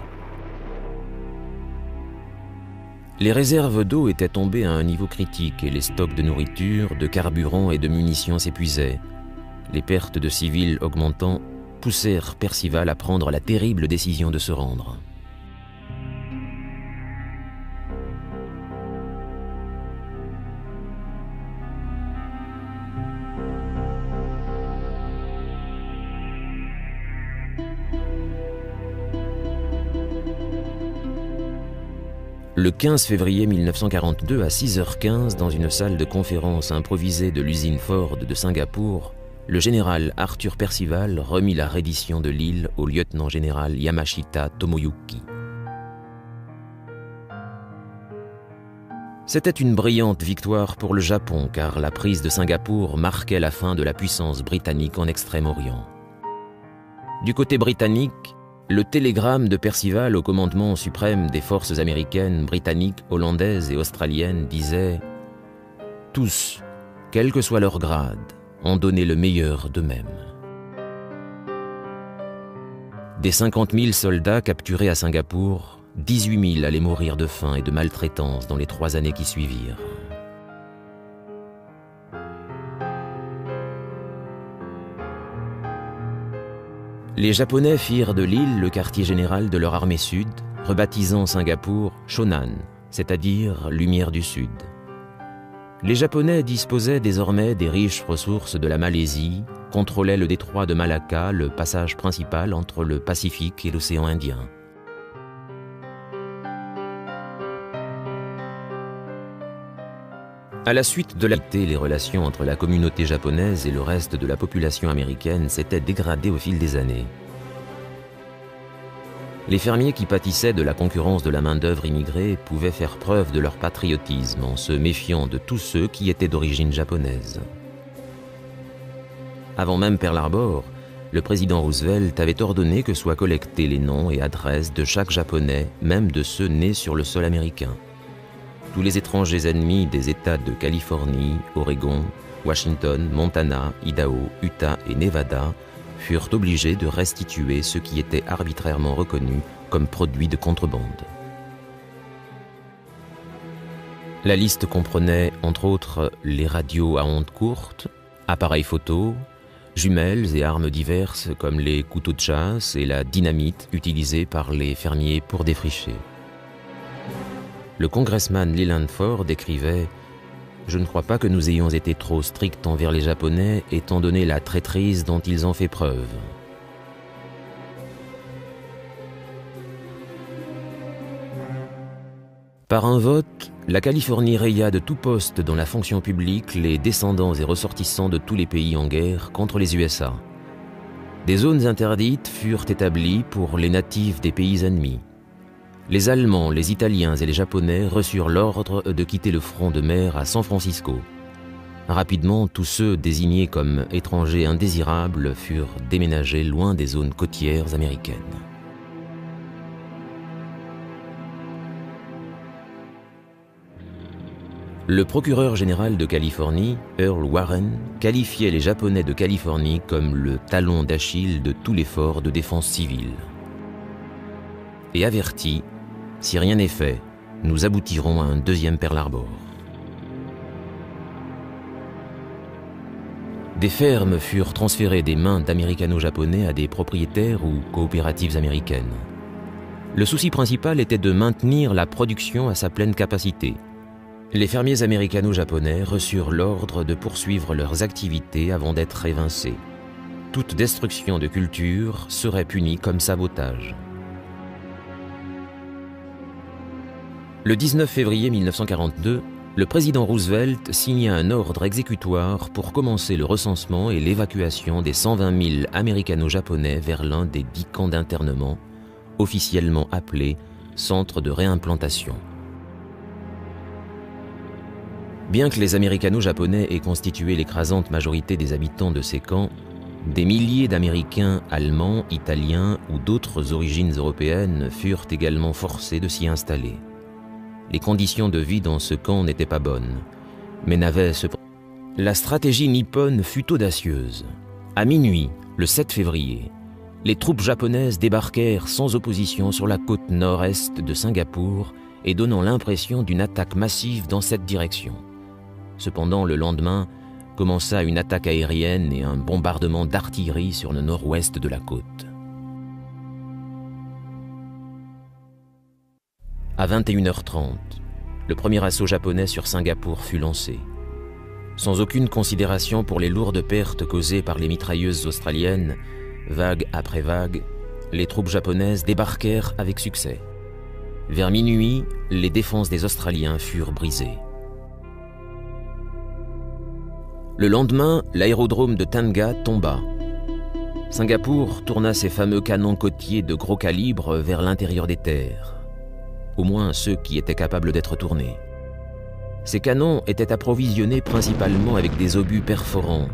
Les réserves d'eau étaient tombées à un niveau critique et les stocks de nourriture, de carburant et de munitions s'épuisaient. Les pertes de civils augmentant poussèrent Percival à prendre la terrible décision de se rendre. Le 15 février 1942, à 6h15, dans une salle de conférence improvisée de l'usine Ford de Singapour, le général Arthur Percival remit la reddition de l'île au lieutenant-général Yamashita Tomoyuki. C'était une brillante victoire pour le Japon, car la prise de Singapour marquait la fin de la puissance britannique en Extrême-Orient. Du côté britannique, le télégramme de Percival au commandement suprême des forces américaines, britanniques, hollandaises et australiennes disait « Tous, quel que soit leur grade, ont donné le meilleur d'eux-mêmes. » Des 50 000 soldats capturés à Singapour, 18 000 allaient mourir de faim et de maltraitance dans les 3 années qui suivirent. Les Japonais firent de l'île le quartier général de leur armée sud, rebaptisant Singapour Shonan, c'est-à-dire Lumière du Sud. Les Japonais disposaient désormais des riches ressources de la Malaisie, contrôlaient le détroit de Malacca, le passage principal entre le Pacifique et l'océan Indien. À la suite de les relations entre la communauté japonaise et le reste de la population américaine s'étaient dégradées au fil des années. Les fermiers qui pâtissaient de la concurrence de la main-d'œuvre immigrée pouvaient faire preuve de leur patriotisme en se méfiant de tous ceux qui étaient d'origine japonaise. Avant même Pearl Harbor, le président Roosevelt avait ordonné que soient collectés les noms et adresses de chaque Japonais, même de ceux nés sur le sol américain. Tous les étrangers ennemis des États de Californie, Oregon, Washington, Montana, Idaho, Utah et Nevada furent obligés de restituer ce qui était arbitrairement reconnu comme produit de contrebande. La liste comprenait, entre autres, les radios à ondes courtes, appareils photo, jumelles et armes diverses comme les couteaux de chasse et la dynamite utilisée par les fermiers pour défricher. Le congressman Leland Ford écrivait « Je ne crois pas que nous ayons été trop stricts envers les Japonais étant donné la traîtrise dont ils ont fait preuve. » Par un vote, la Californie raya de tout poste dans la fonction publique les descendants et ressortissants de tous les pays en guerre contre les USA. Des zones interdites furent établies pour les natifs des pays ennemis. Les Allemands, les Italiens et les Japonais reçurent l'ordre de quitter le front de mer à San Francisco. Rapidement, tous ceux désignés comme étrangers indésirables furent déménagés loin des zones côtières américaines. Le procureur général de Californie, Earl Warren, qualifiait les Japonais de Californie comme le talon d'Achille de tout l'effort de défense civile. Et avertit, si rien n'est fait, nous aboutirons à un deuxième Pearl Harbor. Des fermes furent transférées des mains d'américano-japonais à des propriétaires ou coopératives américaines. Le souci principal était de maintenir la production à sa pleine capacité. Les fermiers américano-japonais reçurent l'ordre de poursuivre leurs activités avant d'être évincés. Toute destruction de culture serait punie comme sabotage. Le 19 février 1942, le président Roosevelt signa un ordre exécutoire pour commencer le recensement et l'évacuation des 120 000 américano-japonais vers l'un des 10 camps d'internement, officiellement appelés Centre de réimplantation. Bien que les américano-japonais aient constitué l'écrasante majorité des habitants de ces camps, des milliers d'Américains, Allemands, Italiens ou d'autres origines européennes furent également forcés de s'y installer. Les conditions de vie dans ce camp n'étaient pas bonnes, mais n'avaient cependant... La stratégie nippone fut audacieuse. À minuit, le 7 février, les troupes japonaises débarquèrent sans opposition sur la côte nord-est de Singapour et donnant l'impression d'une attaque massive dans cette direction. Cependant, le lendemain, commença une attaque aérienne et un bombardement d'artillerie sur le nord-ouest de la côte. À 21h30, le premier assaut japonais sur Singapour fut lancé. Sans aucune considération pour les lourdes pertes causées par les mitrailleuses australiennes, vague après vague, les troupes japonaises débarquèrent avec succès. Vers minuit, les défenses des Australiens furent brisées. Le lendemain, l'aérodrome de Tanga tomba. Singapour tourna ses fameux canons côtiers de gros calibre vers l'intérieur des terres. Au moins ceux qui étaient capables d'être tournés. Ces canons étaient approvisionnés principalement avec des obus perforants,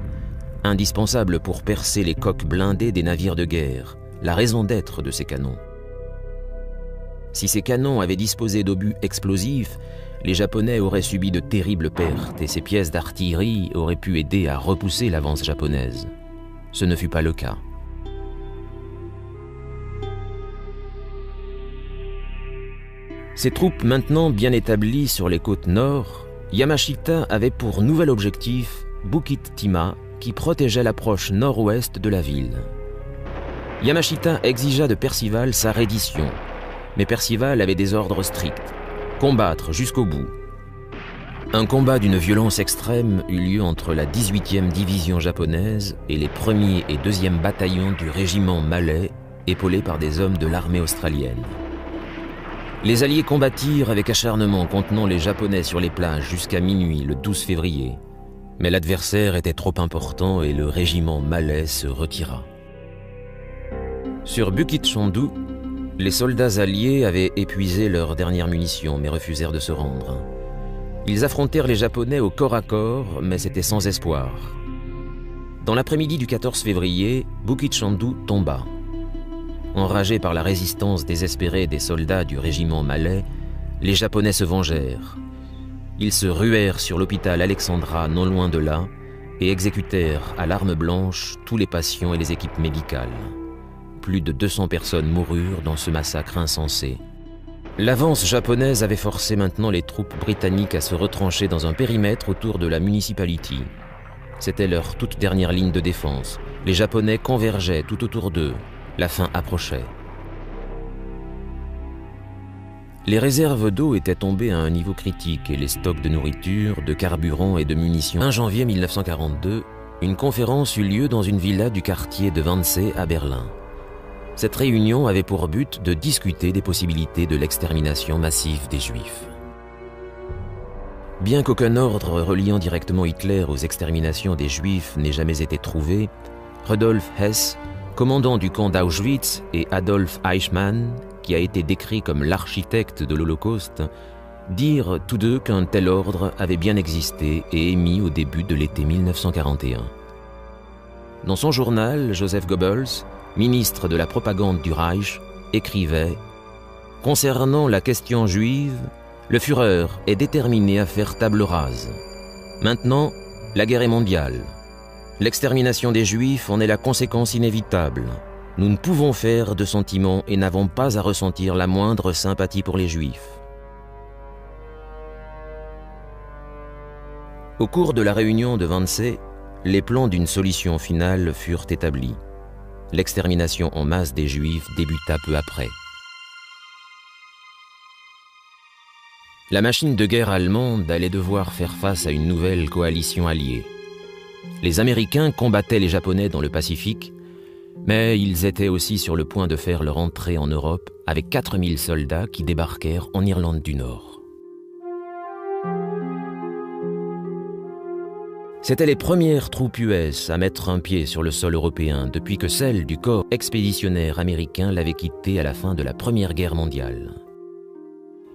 indispensables pour percer les coques blindées des navires de guerre, la raison d'être de ces canons. Si ces canons avaient disposé d'obus explosifs, les Japonais auraient subi de terribles pertes et ces pièces d'artillerie auraient pu aider à repousser l'avance japonaise. Ce ne fut pas le cas. Ces troupes maintenant bien établies sur les côtes nord, Yamashita avait pour nouvel objectif Bukit Timah qui protégeait l'approche nord-ouest de la ville. Yamashita exigea de Percival sa reddition, mais Percival avait des ordres stricts, combattre jusqu'au bout. Un combat d'une violence extrême eut lieu entre la 18e division japonaise et les 1er et 2e bataillons du régiment malais, épaulés par des hommes de l'armée australienne. Les Alliés combattirent avec acharnement contenant les Japonais sur les plages jusqu'à minuit le 12 février. Mais l'adversaire était trop important et le régiment malais se retira. Sur Bukit Chandu, les soldats alliés avaient épuisé leurs dernières munitions mais refusèrent de se rendre. Ils affrontèrent les Japonais au corps à corps, mais c'était sans espoir. Dans l'après-midi du 14 février, Bukit Chandu tomba. Enragés par la résistance désespérée des soldats du régiment malais, les Japonais se vengèrent. Ils se ruèrent sur l'hôpital Alexandra non loin de là et exécutèrent à l'arme blanche tous les patients et les équipes médicales. Plus de 200 personnes moururent dans ce massacre insensé. L'avance japonaise avait forcé maintenant les troupes britanniques à se retrancher dans un périmètre autour de la municipality. C'était leur toute dernière ligne de défense. Les Japonais convergeaient tout autour d'eux. La fin approchait. Les réserves d'eau étaient tombées à un niveau critique et les stocks de nourriture, de carburant et de munitions. 1 janvier 1942, une conférence eut lieu dans une villa du quartier de Wannsee à Berlin. Cette réunion avait pour but de discuter des possibilités de l'extermination massive des Juifs. Bien qu'aucun ordre reliant directement Hitler aux exterminations des Juifs n'ait jamais été trouvé, Rudolf Hess, commandant du camp d'Auschwitz, et Adolf Eichmann, qui a été décrit comme l'architecte de l'Holocauste, dirent tous deux qu'un tel ordre avait bien existé et émis au début de l'été 1941. Dans son journal, Joseph Goebbels, ministre de la propagande du Reich, écrivait « Concernant la question juive, le Führer est déterminé à faire table rase. Maintenant, la guerre est mondiale. L'extermination des Juifs en est la conséquence inévitable. Nous ne pouvons faire de sentiments et n'avons pas à ressentir la moindre sympathie pour les Juifs. » Au cours de la réunion de Wannsee, les plans d'une solution finale furent établis. L'extermination en masse des Juifs débuta peu après. La machine de guerre allemande allait devoir faire face à une nouvelle coalition alliée. Les Américains combattaient les Japonais dans le Pacifique, mais ils étaient aussi sur le point de faire leur entrée en Europe avec 4000 soldats qui débarquèrent en Irlande du Nord. C'étaient les premières troupes US à mettre un pied sur le sol européen depuis que celles du corps expéditionnaire américain l'avaient quitté à la fin de la Première Guerre mondiale.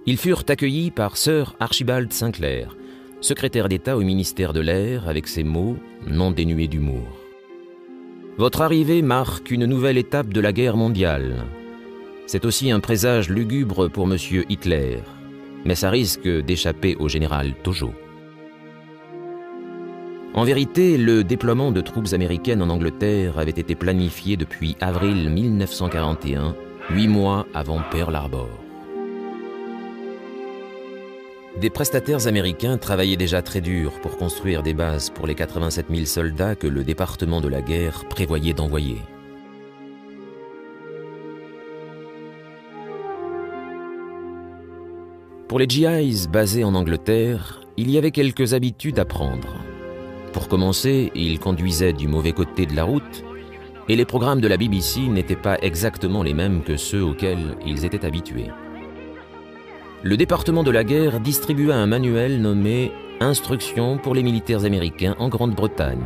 Ils furent accueillis par Sir Archibald Sinclair, secrétaire d'État au ministère de l'Air, avec ces mots non dénués d'humour. « Votre arrivée marque une nouvelle étape de la guerre mondiale. C'est aussi un présage lugubre pour M. Hitler, mais ça risque d'échapper au général Tojo. » En vérité, le déploiement de troupes américaines en Angleterre avait été planifié depuis avril 1941, 8 mois avant Pearl Harbor. Des prestataires américains travaillaient déjà très dur pour construire des bases pour les 87 000 soldats que le département de la guerre prévoyait d'envoyer. Pour les GIs basés en Angleterre, il y avait quelques habitudes à prendre. Pour commencer, ils conduisaient du mauvais côté de la route et les programmes de la BBC n'étaient pas exactement les mêmes que ceux auxquels ils étaient habitués. Le département de la guerre distribua un manuel nommé « Instructions pour les militaires américains en Grande-Bretagne »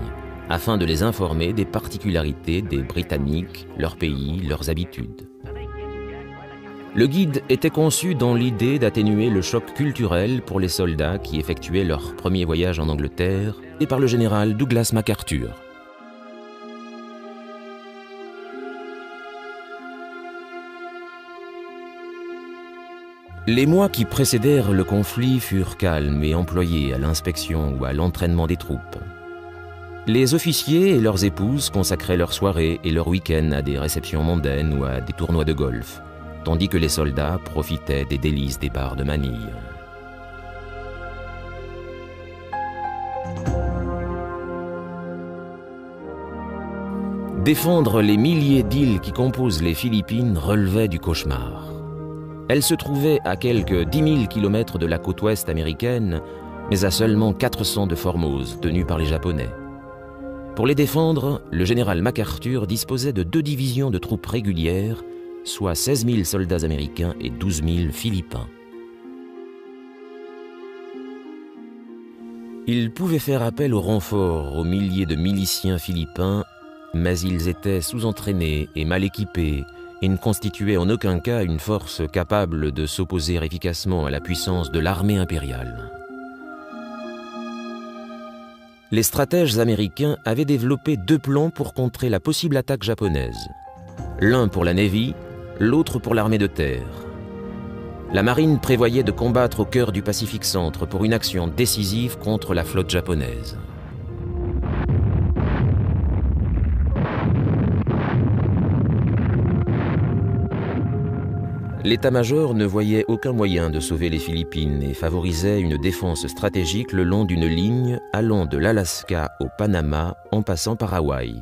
afin de les informer des particularités des Britanniques, leur pays, leurs habitudes. Le guide était conçu dans l'idée d'atténuer le choc culturel pour les soldats qui effectuaient leur premier voyage en Angleterre et par le général Douglas MacArthur. Les mois qui précédèrent le conflit furent calmes et employés à l'inspection ou à l'entraînement des troupes. Les officiers et leurs épouses consacraient leurs soirées et leurs week-ends à des réceptions mondaines ou à des tournois de golf, tandis que les soldats profitaient des délices des bars de Manille. Défendre les milliers d'îles qui composent les Philippines relevait du cauchemar. Elles se trouvaient à quelques 10 000 km de la côte ouest américaine, mais à seulement 400 de Formose, tenues par les Japonais. Pour les défendre, le général MacArthur disposait de 2 divisions de troupes régulières soit 16 000 soldats américains et 12 000 philippins. Ils pouvaient faire appel au renfort aux milliers de miliciens philippins, mais ils étaient sous-entraînés et mal équipés et ne constituaient en aucun cas une force capable de s'opposer efficacement à la puissance de l'armée impériale. Les stratèges américains avaient développé 2 plans pour contrer la possible attaque japonaise. L'un pour la Navy, l'autre pour l'armée de terre. La marine prévoyait de combattre au cœur du Pacifique Centre pour une action décisive contre la flotte japonaise. L'état-major ne voyait aucun moyen de sauver les Philippines et favorisait une défense stratégique le long d'une ligne allant de l'Alaska au Panama en passant par Hawaï.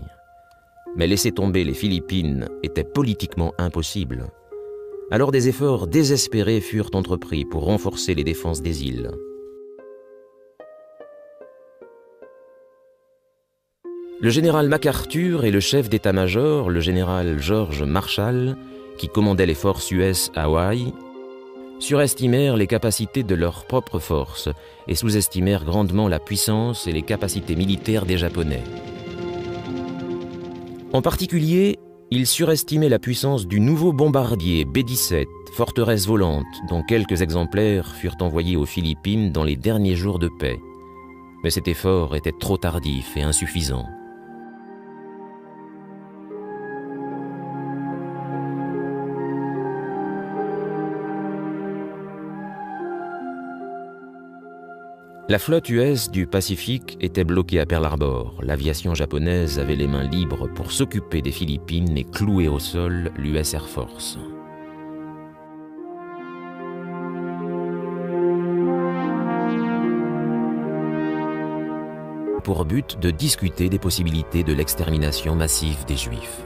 Mais laisser tomber les Philippines était politiquement impossible. Alors des efforts désespérés furent entrepris pour renforcer les défenses des îles. Le général MacArthur et le chef d'état-major, le général George Marshall, qui commandait les forces US à Hawaï, surestimèrent les capacités de leurs propres forces et sous-estimèrent grandement la puissance et les capacités militaires des Japonais. En particulier, ils surestimaient la puissance du nouveau bombardier B-17, forteresse volante, dont quelques exemplaires furent envoyés aux Philippines dans les derniers jours de paix. Mais cet effort était trop tardif et insuffisant. La flotte US du Pacifique était bloquée à Pearl Harbor. L'aviation japonaise avait les mains libres pour s'occuper des Philippines et clouer au sol l'US Air Force. Pour but de discuter des possibilités de l'extermination massive des Juifs.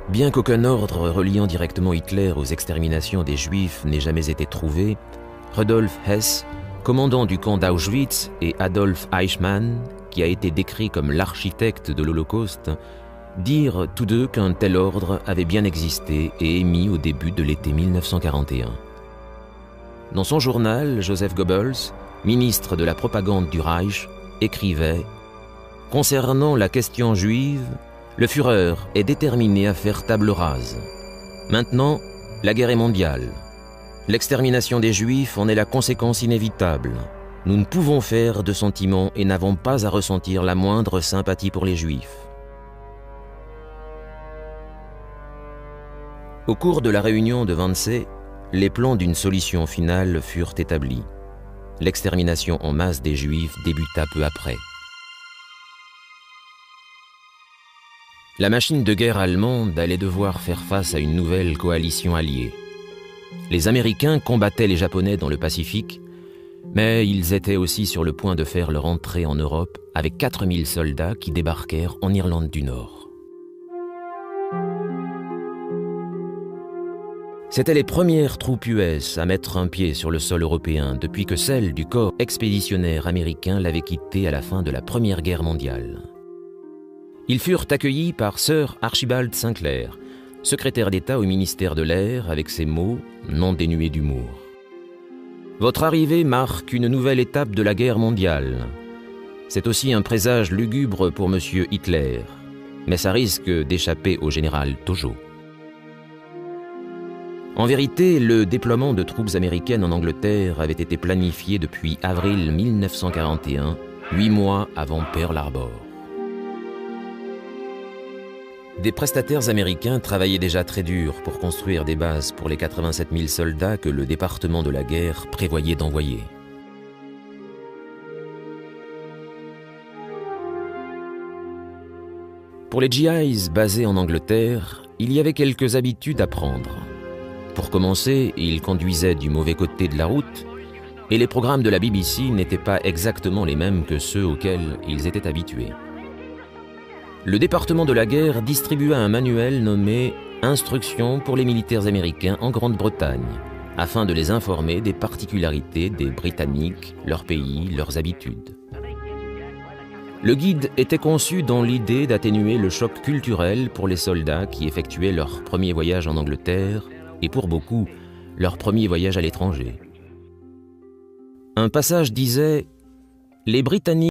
Bien qu'aucun ordre reliant directement Hitler aux exterminations des Juifs n'ait jamais été trouvé, Rudolf Hess, commandant du camp d'Auschwitz, et Adolf Eichmann, qui a été décrit comme l'architecte de l'Holocauste, dirent tous deux qu'un tel ordre avait bien existé et émis au début de l'été 1941. Dans son journal, Joseph Goebbels, ministre de la propagande du Reich, écrivait « Concernant la question juive, le Führer est déterminé à faire table rase. Maintenant, la guerre est mondiale. L'extermination des Juifs en est la conséquence inévitable. Nous ne pouvons faire de sentiments et n'avons pas à ressentir la moindre sympathie pour les Juifs. » Au cours de la réunion de Wannsee, les plans d'une solution finale furent établis. L'extermination en masse des Juifs débuta peu après. La machine de guerre allemande allait devoir faire face à une nouvelle coalition alliée. Les Américains combattaient les Japonais dans le Pacifique, mais ils étaient aussi sur le point de faire leur entrée en Europe avec 4000 soldats qui débarquèrent en Irlande du Nord. C'étaient les premières troupes US à mettre un pied sur le sol européen depuis que celles du corps expéditionnaire américain l'avaient quitté à la fin de la Première Guerre mondiale. Ils furent accueillis par Sir Archibald Sinclair, secrétaire d'État au ministère de l'Air, avec ces mots non dénués d'humour. « Votre arrivée marque une nouvelle étape de la guerre mondiale. C'est aussi un présage lugubre pour M. Hitler, mais ça risque d'échapper au général Tojo. » En vérité, le déploiement de troupes américaines en Angleterre avait été planifié depuis avril 1941, 8 mois avant Pearl Harbor. Des prestataires américains travaillaient déjà très dur pour construire des bases pour les 87 000 soldats que le département de la guerre prévoyait d'envoyer. Pour les GIs basés en Angleterre, il y avait quelques habitudes à prendre. Pour commencer, ils conduisaient du mauvais côté de la route et les programmes de la BBC n'étaient pas exactement les mêmes que ceux auxquels ils étaient habitués. Le département de la guerre distribua un manuel nommé « Instructions pour les militaires américains en Grande-Bretagne » afin de les informer des particularités des Britanniques, leur pays, leurs habitudes. Le guide était conçu dans l'idée d'atténuer le choc culturel pour les soldats qui effectuaient leur premier voyage en Angleterre et pour beaucoup, leur premier voyage à l'étranger. Un passage disait « Les Britanniques